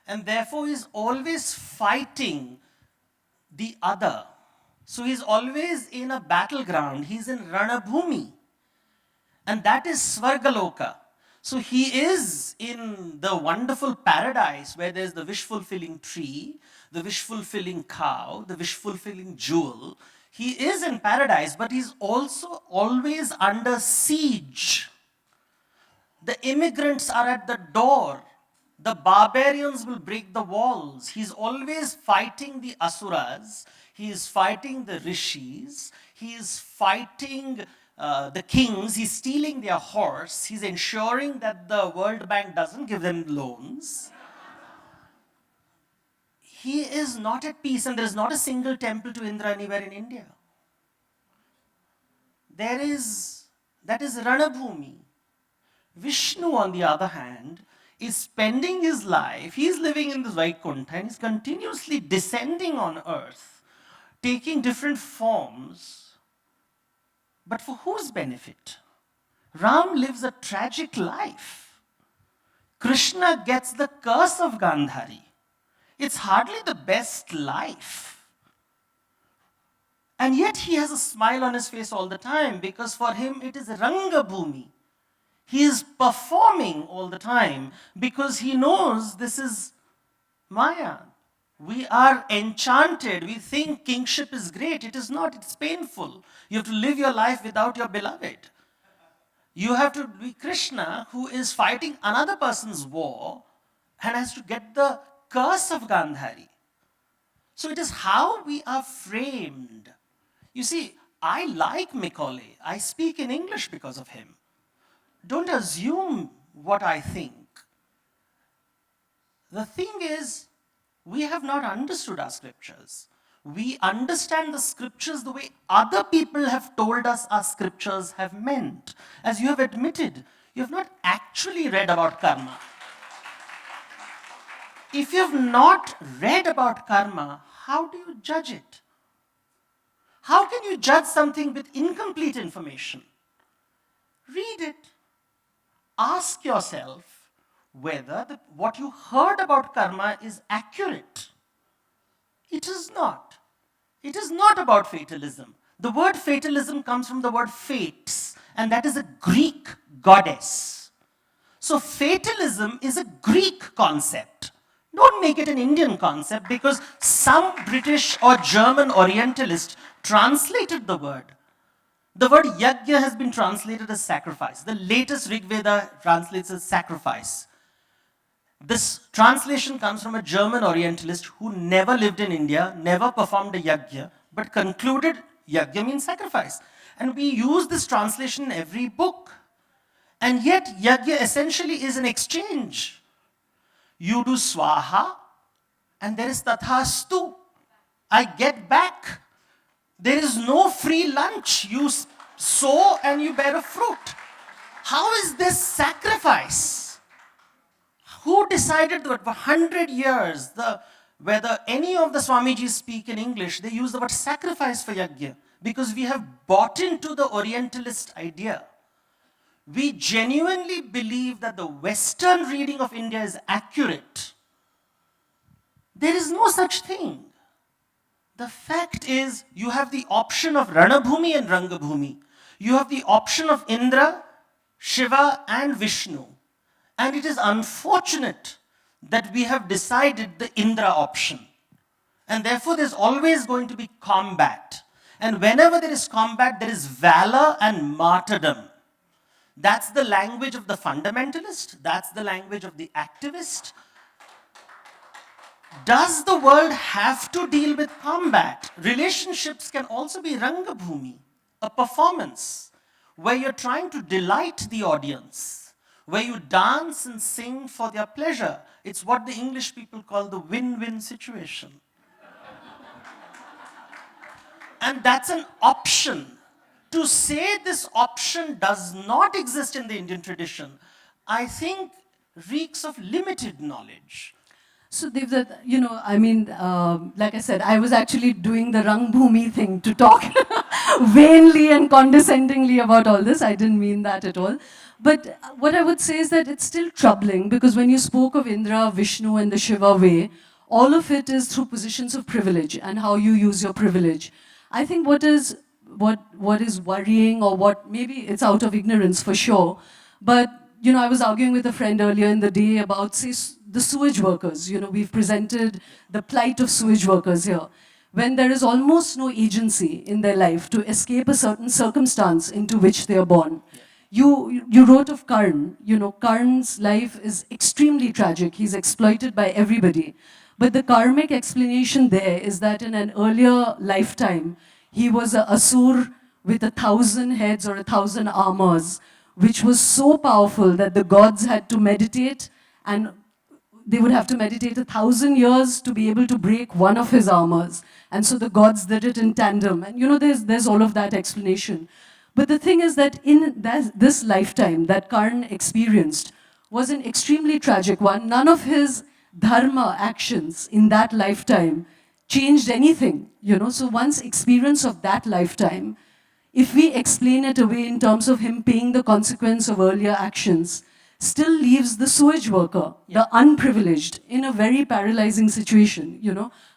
And therefore is always fighting the other. So he's always in a battleground. He's in Ranabhumi. And that is Svargaloka. So he is in the wonderful paradise where there's the wish-fulfilling tree, the wish-fulfilling cow, the wish-fulfilling jewel. He is in paradise, but he's also always under siege. The immigrants are at the door. The barbarians will break the walls. He's always fighting the asuras. He is fighting the rishis. He is fighting the kings. He's stealing their horse. He's ensuring that the World Bank doesn't give them loans. He is not at peace, and there is not a single temple to Indra anywhere in India. That is Ranabhumi. Vishnu, on the other hand, is spending his life, he's living in this Vaikuntha and he's continuously descending on earth, taking different forms. But for whose benefit? Ram lives a tragic life. Krishna gets the curse of Gandhari. It's hardly the best life. And yet he has a smile on his face all the time because for him it is Rangabhumi. He is performing all the time because he knows this is Maya. We are enchanted. We think kingship is great. It is not. It's painful. You have to live your life without your beloved. You have to be Krishna who is fighting another person's war and has to get the curse of Gandhari. So it is how we are framed. You see, I like Macaulay. I speak in English because of him. Don't assume what I think. The thing is, we have not understood our scriptures. We understand the scriptures the way other people have told us our scriptures have meant. As you have admitted, you have not actually read about karma. If you have not read about karma, how do you judge it? How can you judge something with incomplete information? Read it. Ask yourself whether what you heard about karma is accurate. It is not. It is not about fatalism. The word fatalism comes from the word fates, and that is a Greek goddess. So fatalism is a Greek concept. Don't make it an Indian concept because some British or German Orientalist translated the word. The word yajna has been translated as sacrifice. The latest Rig Veda translates as sacrifice. This translation comes from a German Orientalist who never lived in India, never performed a yajna, but concluded yajna means sacrifice. And we use this translation in every book. And yet, yajna essentially is an exchange. You do swaha, and there is tathastu. I get back. There is no free lunch. You sow and you bear a fruit. How is this sacrifice? Who decided that for 100 years, whether any of the Swamijis speak in English, they use the word sacrifice for yajna? Because we have bought into the Orientalist idea. We genuinely believe that the Western reading of India is accurate. There is no such thing. The fact is, you have the option of Ranabhumi and Rangabhumi. You have the option of Indra, Shiva and Vishnu. And it is unfortunate that we have decided the Indra option. And therefore, there's always going to be combat. And whenever there is combat, there is valor and martyrdom. That's the language of the fundamentalist. That's the language of the activist. Does the world have to deal with combat? Relationships can also be Rangabhumi, a performance where you're trying to delight the audience, where you dance and sing for their pleasure. It's what the English people call the win-win situation. And that's an option. To say this option does not exist in the Indian tradition, I think reeks of limited knowledge. So Devdutt, like I said, I was actually doing the Rangbhumi thing to talk vainly and condescendingly about all this. I didn't mean that at all. But what I would say is that it's still troubling because when you spoke of Indra, Vishnu and the Shiva way, all of it is through positions of privilege and how you use your privilege. I think what is worrying, or what maybe it's out of ignorance for sure, but I was arguing with a friend earlier in the day about, say, the sewage workers. We've presented the plight of sewage workers here. When there is almost no agency in their life to escape a certain circumstance into which they are born. You wrote of Karn. Karn's life is extremely tragic. He's exploited by everybody. But the karmic explanation there is that in an earlier lifetime, he was an asur with 1,000 heads or 1,000 armors, which was so powerful that the gods had to meditate, and they would have to meditate 1,000 years to be able to break one of his armors. And so the gods did it in tandem. And there's all of that explanation. But the thing is that in this lifetime that Karn experienced was an extremely tragic one. None of his dharma actions in that lifetime changed anything, So one's experience of that lifetime, if we explain it away in terms of him paying the consequence of earlier actions, still leaves the sewage worker, the unprivileged, in a very paralyzing situation,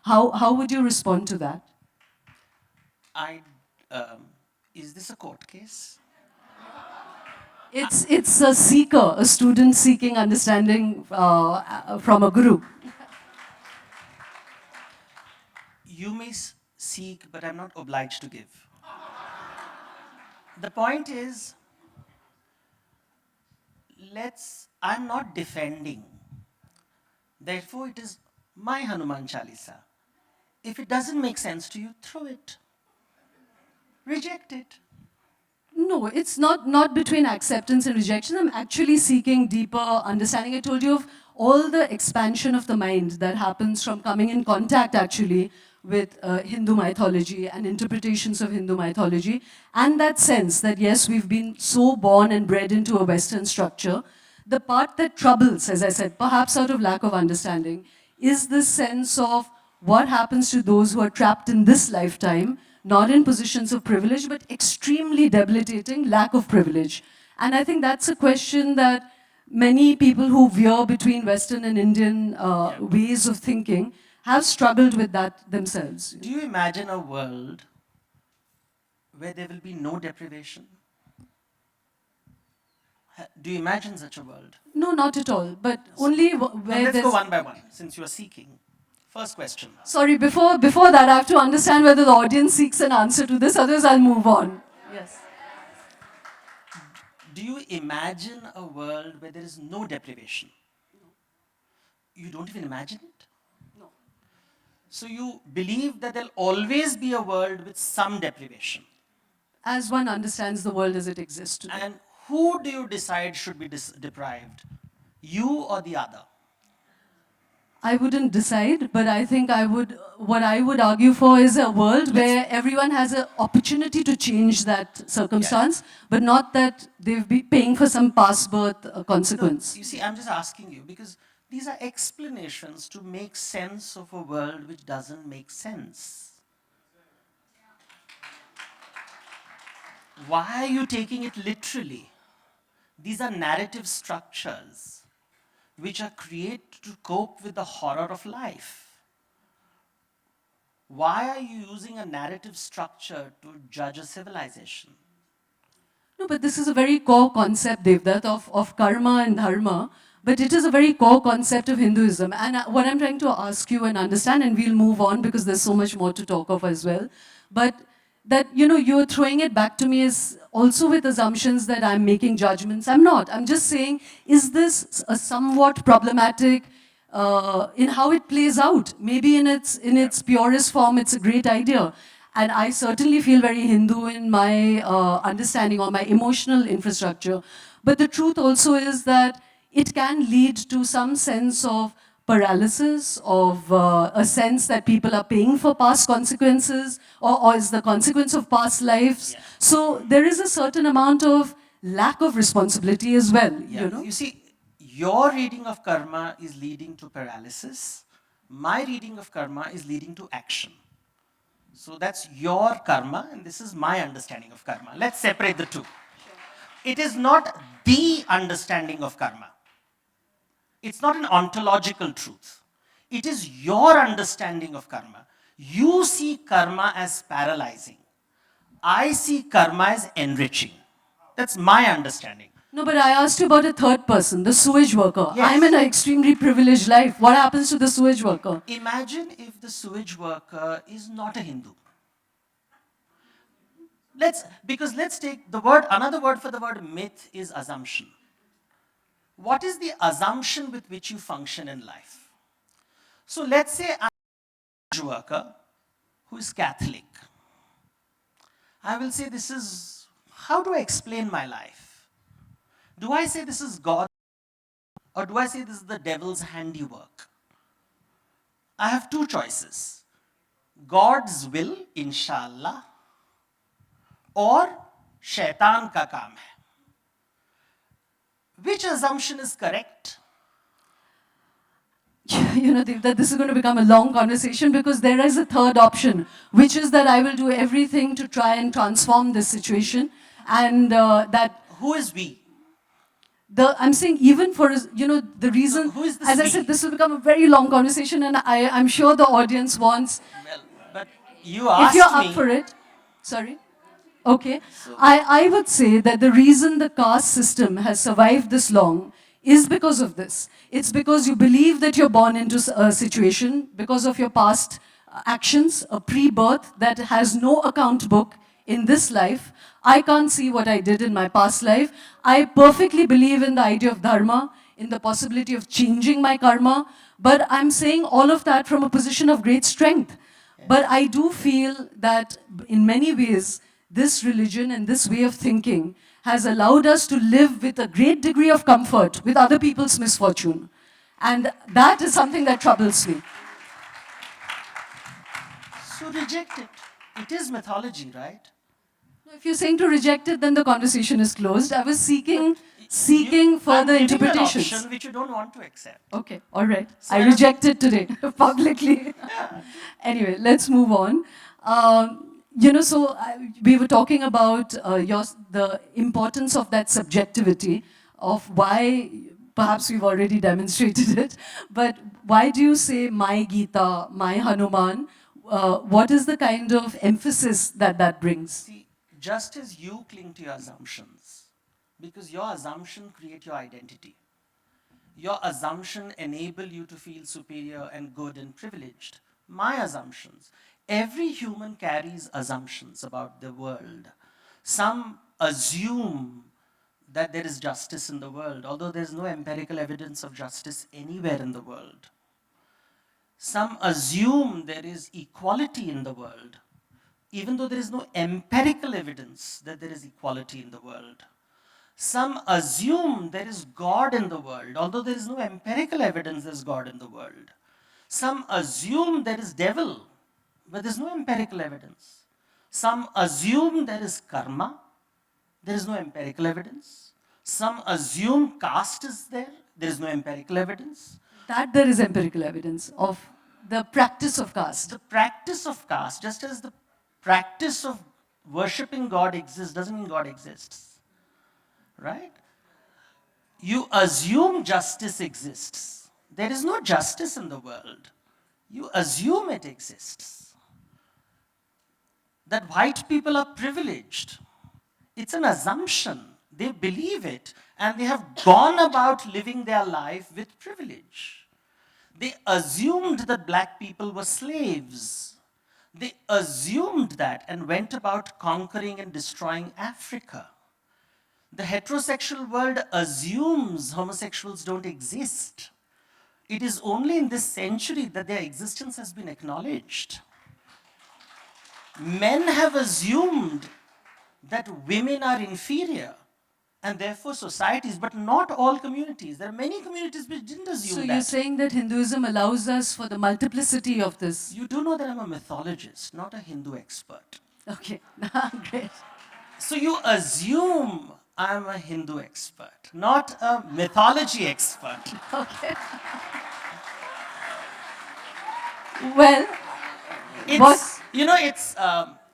How would you respond to that? Is this a court case? It's a seeker, a student seeking understanding from a guru. You may seek, but I'm not obliged to give. The point is, I'm not defending. Therefore, it is my Hanuman Chalisa. If it doesn't make sense to you, throw it. Reject it. No, it's not between acceptance and rejection. I'm actually seeking deeper understanding. I told you of all the expansion of the mind that happens from coming in contact actually with Hindu mythology and interpretations of Hindu mythology, and that sense that yes, we've been so born and bred into a Western structure. The part that troubles, as I said, perhaps out of lack of understanding, is this sense of what happens to those who are trapped in this lifetime, not in positions of privilege, but extremely debilitating lack of privilege. And I think that's a question that many people who veer between Western and Indian ways of thinking have struggled with that themselves. Do you imagine a world where there will be no deprivation? Do you imagine such a world? No, not at all, but only where let's go one by one, since you are seeking. First question. Sorry, before that, I have to understand whether the audience seeks an answer to this, otherwise I'll move on. Yes. Do you imagine a world where there is no deprivation? You don't even imagine it? No. So you believe that there'll always be a world with some deprivation. As one understands the world as it exists today. And who do you decide should be deprived? You or the other? I wouldn't decide, but I think what I would argue for is a world where everyone has an opportunity to change that circumstance, but not that they've been paying for some past birth consequence. No, you see, I'm just asking you because these are explanations to make sense of a world which doesn't make sense. Why are you taking it literally? These are narrative structures which are created to cope with the horror of life. Why are you using a narrative structure to judge a civilization? No, but this is a very core concept, Devdutt, of karma and dharma. But it is a very core concept of Hinduism. And what I'm trying to ask you and understand, and we'll move on because there's so much more to talk of as well. But that, you're throwing it back to me is also with assumptions that I'm making judgments. I'm not. I'm just saying, is this a somewhat problematic in how it plays out? Maybe in its purest form, it's a great idea. And I certainly feel very Hindu in my understanding or my emotional infrastructure. But the truth also is that it can lead to some sense of paralysis, of a sense that people are paying for past consequences, or is the consequence of past lives. Yeah. So there is a certain amount of lack of responsibility as well. Yeah. You see, your reading of karma is leading to paralysis. My reading of karma is leading to action. So that's your karma, and this is my understanding of karma. Let's separate the two. It is not the understanding of karma. It's not an ontological truth. It is your understanding of karma. You see karma as paralyzing. I see karma as enriching. That's my understanding. No, but I asked you about a third person, the sewage worker. Yes. I'm in an extremely privileged life. What happens to the sewage worker? Imagine if the sewage worker is not a Hindu. Let's take the word, another word for the word myth is assumption. What is the assumption with which you function in life? So let's say I'm a sewage worker who is Catholic. I will say this is, how do I explain my life? Do I say this is God, or do I say this is the devil's handiwork? I have two choices. God's will, inshallah, or shaitan ka kaam hai. Which assumption is correct? That this is going to become a long conversation because there is a third option, which is that I will do everything to try and transform this situation. And that... Who is we? I'm saying even for, the reason... No, who is this as I we? said, this will become a very long conversation and I'm sure the audience wants... Well, but you asked if you're me. up for it... Sorry? Okay. I would say that the reason the caste system has survived this long is because of this. It's because you believe that you're born into a situation because of your past actions, a pre-birth that has no account book in this life. I can't see what I did in my past life. I perfectly believe in the idea of dharma, in the possibility of changing my karma, but I'm saying all of that from a position of great strength. But I do feel that in many ways, this religion and this way of thinking has allowed us to live with a great degree of comfort with other people's misfortune. And that is something that troubles me. So reject it. It is mythology, right? If you're saying to reject it, then the conversation is closed. I was seeking further I'm giving interpretations. an option which you don't want to accept. Okay, all right. So I reject it today, publicly. Anyway, let's move on. We were talking about the importance of that subjectivity, of why, perhaps we've already demonstrated it, but why do you say my Gita, my Hanuman? What is the kind of emphasis that brings? See, just as you cling to your assumptions, because your assumption create your identity. Your assumption enable you to feel superior and good and privileged. My assumptions. Every human carries assumptions about the world. Some assume that there is justice in the world, although there is no empirical evidence of justice anywhere in the world. Some assume there is equality in the world, even though there is no empirical evidence that there is equality in the world. Some assume there is God in the world, although there is no empirical evidence there is God in the world. Some assume there is devil, but there is no empirical evidence. Some assume there is karma, there is no empirical evidence. Some assume caste is there is no empirical evidence. That there is empirical evidence of the practice of caste. The practice of caste, just as the practice of worshipping God exists, doesn't mean God exists. Right? You assume justice exists. There is no justice in the world. You assume it exists. That white people are privileged. It's an assumption. They believe it, and they have gone about living their life with privilege. They assumed that black people were slaves. They assumed that and went about conquering and destroying Africa. The heterosexual world assumes homosexuals don't exist. It is only in this century that their existence has been acknowledged. Men have assumed that women are inferior, and therefore societies, but not all communities. There are many communities which didn't assume that. So you're saying that Hinduism allows us for the multiplicity of this? You do know that I'm a mythologist, not a Hindu expert. Okay, great. So you assume I'm a Hindu expert, not a mythology expert. Okay. Well,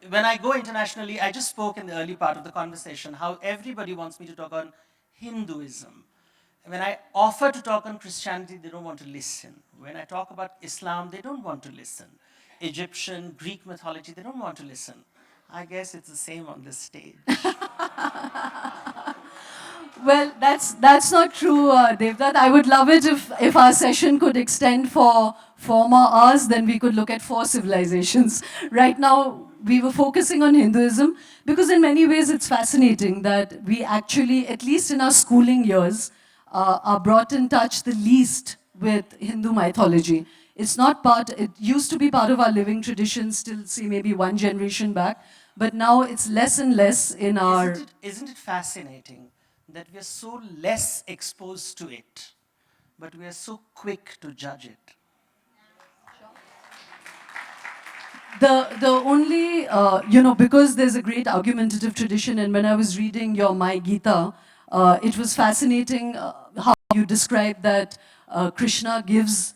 when I go internationally, I just spoke in the early part of the conversation how everybody wants me to talk on Hinduism. When I offer to talk on Christianity, they don't want to listen. When I talk about Islam, they don't want to listen. Egyptian, Greek mythology, they don't want to listen. I guess it's the same on this stage. Well, that's not true, Devdutt. I would love it if our session could extend for 4 more hours, then we could look at 4 civilizations. Right now, we were focusing on Hinduism because in many ways it's fascinating that we actually, at least in our schooling years, are brought in touch the least with Hindu mythology. It's not part, it used to be part of our living tradition, still see maybe 1 generation back, but now it's less and less in our... Isn't it fascinating that we are so less exposed to it, but we are so quick to judge it? The only, because there's a great argumentative tradition, and when I was reading your My Gita, it was fascinating how you describe that Krishna gives,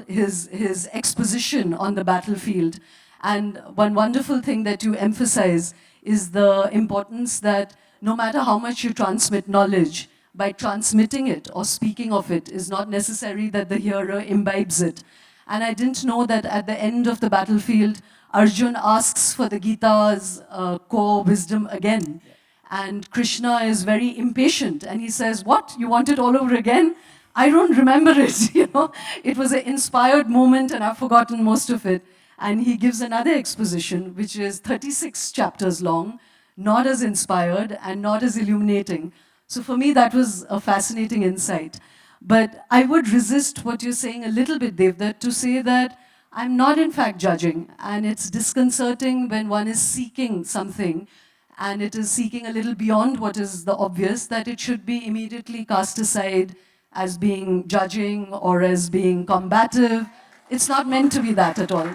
his exposition on the battlefield. And one wonderful thing that you emphasize is the importance that no matter how much you transmit knowledge, by transmitting it or speaking of it is not necessary that the hearer imbibes it. And I didn't know that at the end of the battlefield, Arjun asks for the Gita's core wisdom again. And Krishna is very impatient and he says, what, you want it all over again? I don't remember it, It was an inspired moment and I've forgotten most of it. And he gives another exposition, which is 36 chapters long, not as inspired and not as illuminating. So for me, that was a fascinating insight. But I would resist what you're saying a little bit, Devdutt, to say that I'm not in fact judging. And it's disconcerting when one is seeking something and it is seeking a little beyond what is the obvious, that it should be immediately cast aside as being judging or as being combative. It's not meant to be that at all.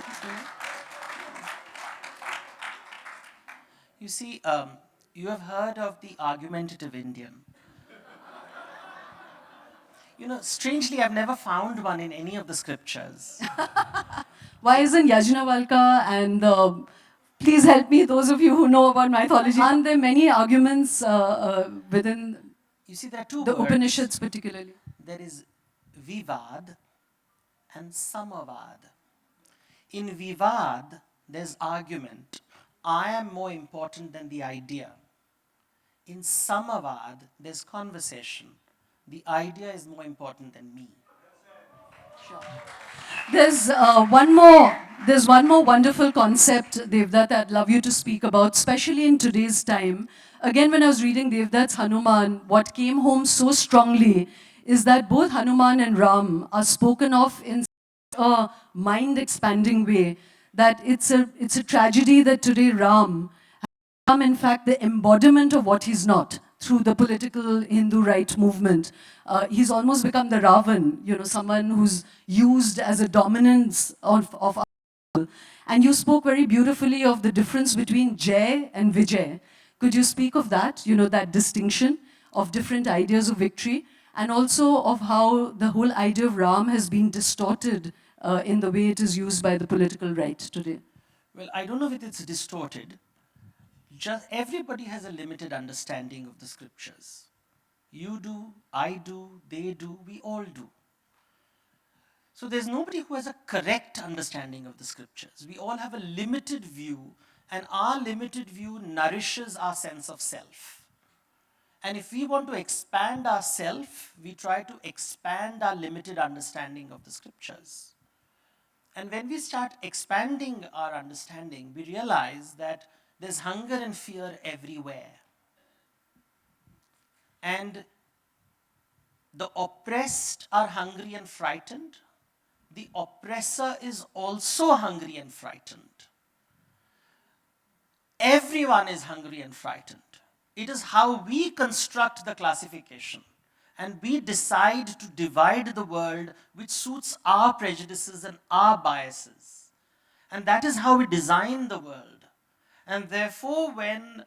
You see, you have heard of the argumentative Indian. Strangely, I've never found one in any of the scriptures. Why isn't Yajnavalkya and please help me, those of you who know about mythology, aren't there many arguments within there are 2 the words. Upanishads particularly? There is Vivad and Samavad. In Vivad, there's argument. I am more important than the idea. In Samavad, there's conversation. The idea is more important than me. Sure. There's one more There's one more wonderful concept, Devdutt, I'd love you to speak about, especially in today's time. Again, when I was reading Devdutt's Hanuman, what came home so strongly is that both Hanuman and Ram are spoken of in a mind-expanding way, that it's a tragedy that today Ram become, in fact, the embodiment of what he's not through the political Hindu right movement. He's almost become the Ravan, someone who's used as a dominance of other people. And you spoke very beautifully of the difference between Jaya and Vijay. Could you speak of that, that distinction of different ideas of victory, and also of how the whole idea of Ram has been distorted in the way it is used by the political right today? Well, I don't know if it's distorted. Just everybody has a limited understanding of the scriptures. You do, I do, they do, we all do. So there's nobody who has a correct understanding of the scriptures. We all have a limited view, and our limited view nourishes our sense of self. And if we want to expand our self, we try to expand our limited understanding of the scriptures. And when we start expanding our understanding, we realize that there's hunger and fear everywhere. And the oppressed are hungry and frightened. The oppressor is also hungry and frightened. Everyone is hungry and frightened. It is how we construct the classification, and we decide to divide the world which suits our prejudices and our biases. And that is how we design the world. And therefore, when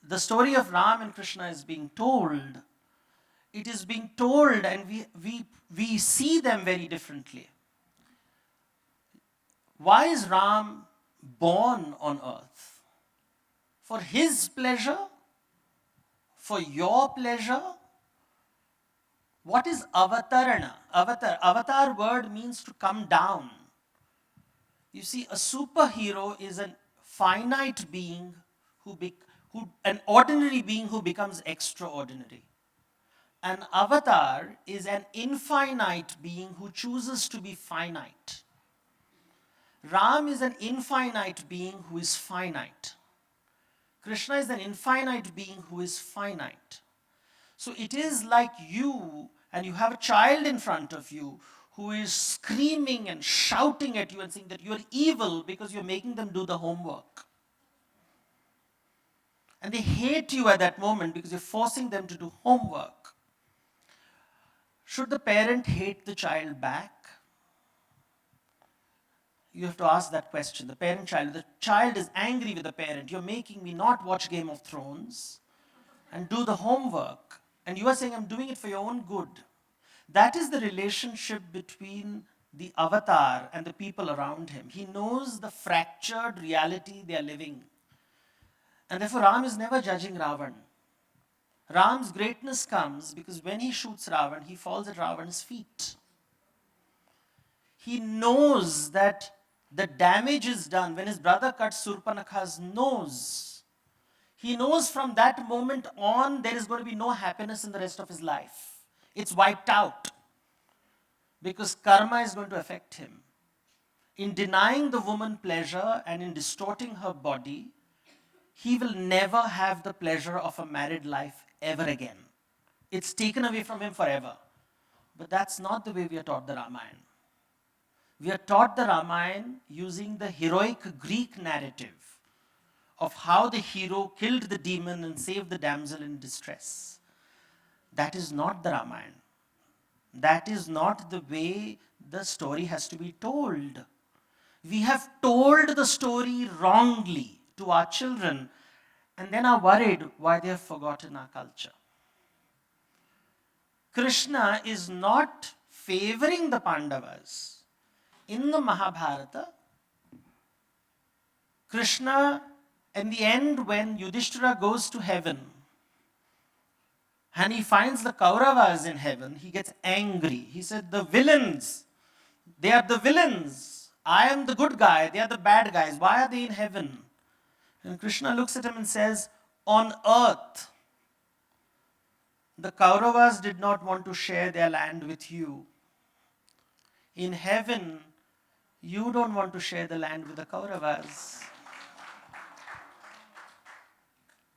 the story of Ram and Krishna is being told, it is being told and we see them very differently. Why is Ram born on earth? For his pleasure? For your pleasure? What is avatarana? Avatar word means to come down. You see, a superhero is a finite being an ordinary being who becomes extraordinary. An avatar is an infinite being who chooses to be finite. Ram is an infinite being who is finite. Krishna is an infinite being who is finite. So it is like you, and you have a child in front of you who is screaming and shouting at you and saying that you're evil because you're making them do the homework. And they hate you at that moment because you're forcing them to do homework. Should the parent hate the child back? You have to ask that question. The child is angry with the parent. You're making me not watch Game of Thrones and do the homework. And you are saying, I'm doing it for your own good. That is the relationship between the avatar and the people around him. He knows the fractured reality they are living. And therefore, Ram is never judging Ravan. Ram's greatness comes because when he shoots Ravan, he falls at Ravan's feet. He knows that the damage is done when his brother cuts Surpanakha's nose. He knows from that moment on there is going to be no happiness in the rest of his life. It's wiped out because karma is going to affect him. In denying the woman pleasure and in distorting her body, he will never have the pleasure of a married life ever again. It's taken away from him forever. But that's not the way we are taught the Ramayana. We are taught the Ramayana using the heroic Greek narrative of how the hero killed the demon and saved the damsel in distress. That is not the Ramayana. That is not the way the story has to be told. We have told the story wrongly to our children and then are worried why they have forgotten our culture. Krishna is not favoring the Pandavas. In the Mahabharata, Krishna, in the end, when Yudhishthira goes to heaven and he finds the Kauravas in heaven, he gets angry. He said, the villains, they are the villains. I am the good guy, they are the bad guys. Why are they in heaven? And Krishna looks at him and says, on earth, the Kauravas did not want to share their land with you. In heaven, You don't want to share the land with the Kauravas.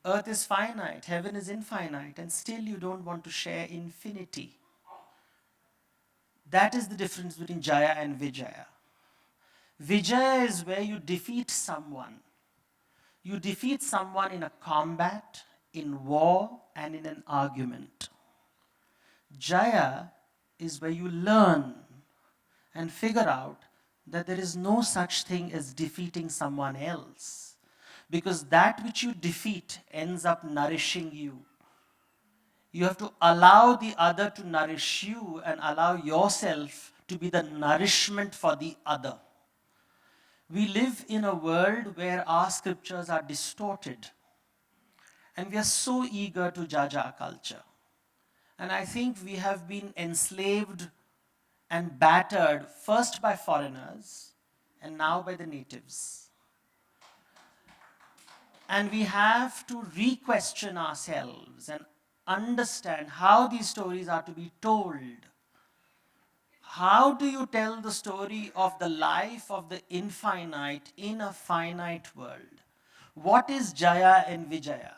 Earth is finite, heaven is infinite, and still you don't want to share infinity. That is the difference between Jaya and Vijaya. Vijaya is where you defeat someone. You defeat someone in a combat, in war, and in an argument. Jaya is where you learn and figure out that there is no such thing as defeating someone else, because that which you defeat ends up nourishing you. You have to allow the other to nourish you and allow yourself to be the nourishment for the other. We live in a world where our scriptures are distorted, and we are so eager to judge our culture. And I think we have been enslaved and battered first by foreigners and now by the natives. And we have to re-question ourselves and understand how these stories are to be told. How do you tell the story of the life of the infinite in a finite world? What is Jaya and Vijaya?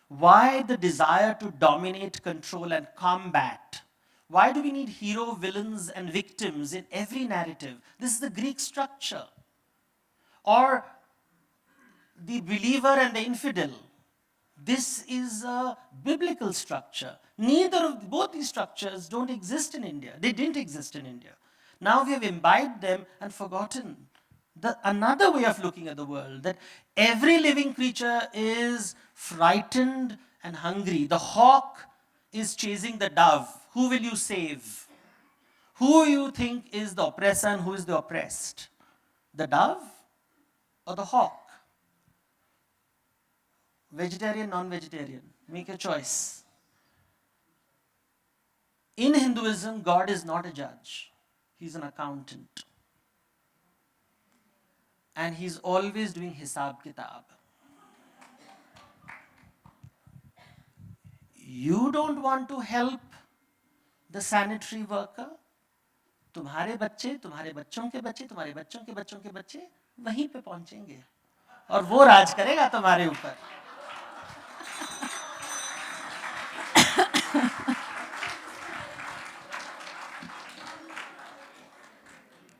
Why the desire to dominate, control, and combat? Why do we need hero, villains, and victims in every narrative? This is the Greek structure. Or the believer and the infidel. This is a biblical structure. Neither of both these structures don't exist in India. They didn't exist in India. Now we have imbibed them and forgotten another way of looking at the world, that every living creature is frightened and hungry. The hawk is chasing the dove. Who will you save? Who you think is the oppressor and who is the oppressed? The dove or the hawk? Vegetarian, non-vegetarian, make a choice. In Hinduism, God is not a judge. He's an accountant. And he's always doing hisab kitab. You don't want to help the sanitary worker? तुम्हारे बच्चे, तुम्हारे बच्चों के बच्चे, तुम्हारे बच्चों के बच्चों के बच्चे वहीं पे पहुंचेंगे और वो राज करेगा तुम्हारे ऊपर.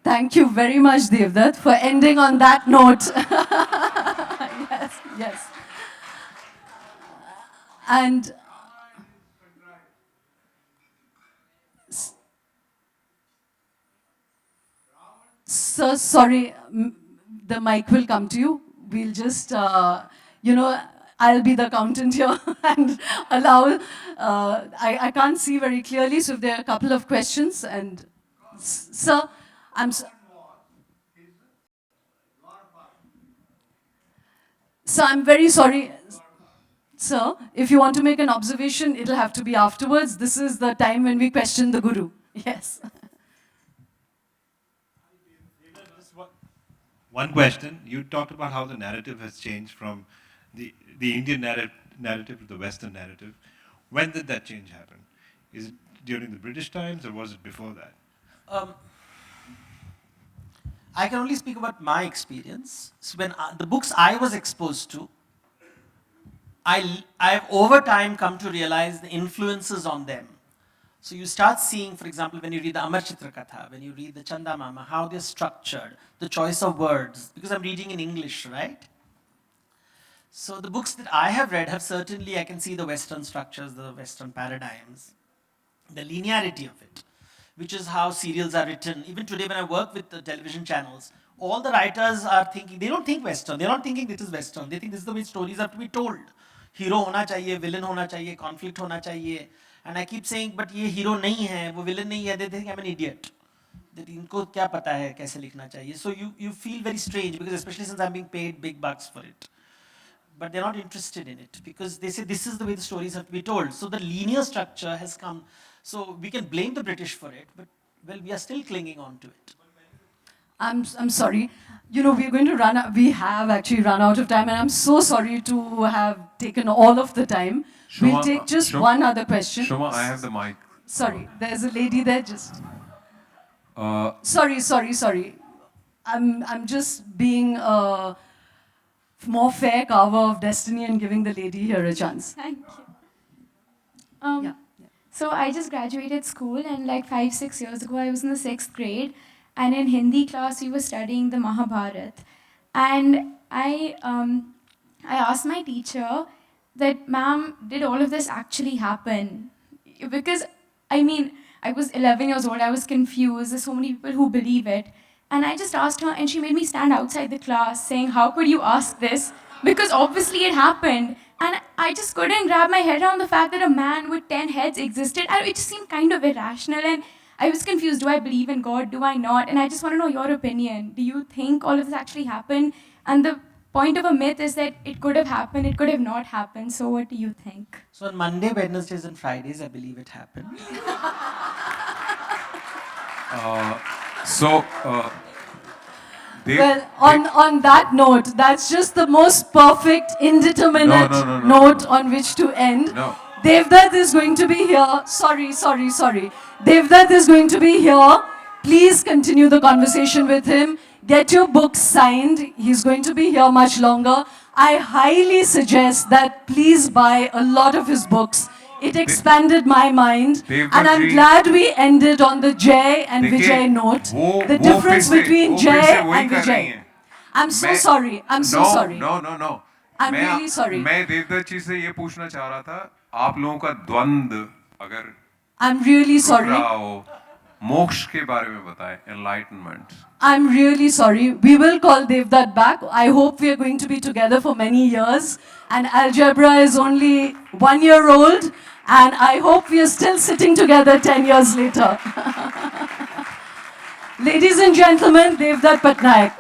Thank you very much, Devdutt, for ending on that note. Yes, yes. And so sorry, the mic will come to you. We'll just, I'll be the accountant here and allow, I can't see very clearly, so if there are a couple of questions, and sir, So I'm very sorry, sir. If you want to make an observation, it'll have to be afterwards. This is the time when we question the Guru. Yes. One question. You talked about how the narrative has changed from the Indian narrative to the Western narrative. When did that change happen? Is it during the British times or was it before that? I can only speak about my experience. So when the books I was exposed to, I've over time come to realize the influences on them. So you start seeing, for example, when you read the Amar Chitra Katha, when you read the Chanda Mama, how they're structured, the choice of words, because I'm reading in English, right? So the books that I have read have certainly, I can see the Western structures, the Western paradigms, the linearity of it, which is how serials are written. Even today when I work with the television channels, all the writers are thinking, they don't think Western, they're not thinking this is Western, they think this is the way stories have to be told. Hero hona chahiye, villain hona chahiye, conflict hona chahiye. And I keep saying, but ye hero nahi hai, wo villain nahi hai, they think I'm an idiot. That inko kya pata hai, kaise likhna chahiye. So you feel very strange, because especially since I'm being paid big bucks for it. But they're not interested in it, because they say this is the way the stories have to be told. So the linear structure has come. So we can blame the British for it, but well, we are still clinging on to it. I'm sorry. We're going to we have actually run out of time, and I'm so sorry to have taken all of the time. Shoma, we'll take just one other question. Shoma, I have the mic. Sorry, there's a lady there just. Sorry. I'm just being a more fair carver of destiny and giving the lady here a chance. Thank you. Yeah. So I just graduated school, and like 5-6 years ago, I was in the 6th grade, and in Hindi class, we were studying the Mahabharata. And I asked my teacher that, ma'am, did all of this actually happen? Because, I mean, I was 11 years old, I was confused, there's so many people who believe it. And I just asked her, and she made me stand outside the class saying, how could you ask this? Because obviously it happened. And I just couldn't grab my head around the fact that a man with 10 heads existed. And it just seemed kind of irrational. And I was confused. Do I believe in God? Do I not? And I just want to know your opinion. Do you think all of this actually happened? And the point of a myth is that it could have happened, it could have not happened. So what do you think? So on Monday, Wednesdays, and Fridays, I believe it happened. Well, on that note, that's just the most perfect, indeterminate No. note on which to end. No. Devdutt is going to be here. Sorry. Devdutt is going to be here. Please continue the conversation with him. Get your books signed. He's going to be here much longer. I highly suggest that please buy a lot of his books. It expanded my mind. Devdutt And I'm ji- glad we ended on the Jay and Vijay note. The difference between Jay and Vijay. I'm so sorry. I'm so sorry. No. I'm really sorry. मैं देवदत्त जी से ये पूछना चाह रहा था, आप लोगों का द्वंद्व अगर I'm really रुक sorry. रहा हो, मोक्ष के बारे में बताएं, enlightenment. I'm really sorry. We will call Devdutt back. I hope we are going to be together for many years. And Algebra is only 1 year old. And I hope we are still sitting together 10 years later. Ladies and gentlemen, Devdutt Pattanaik.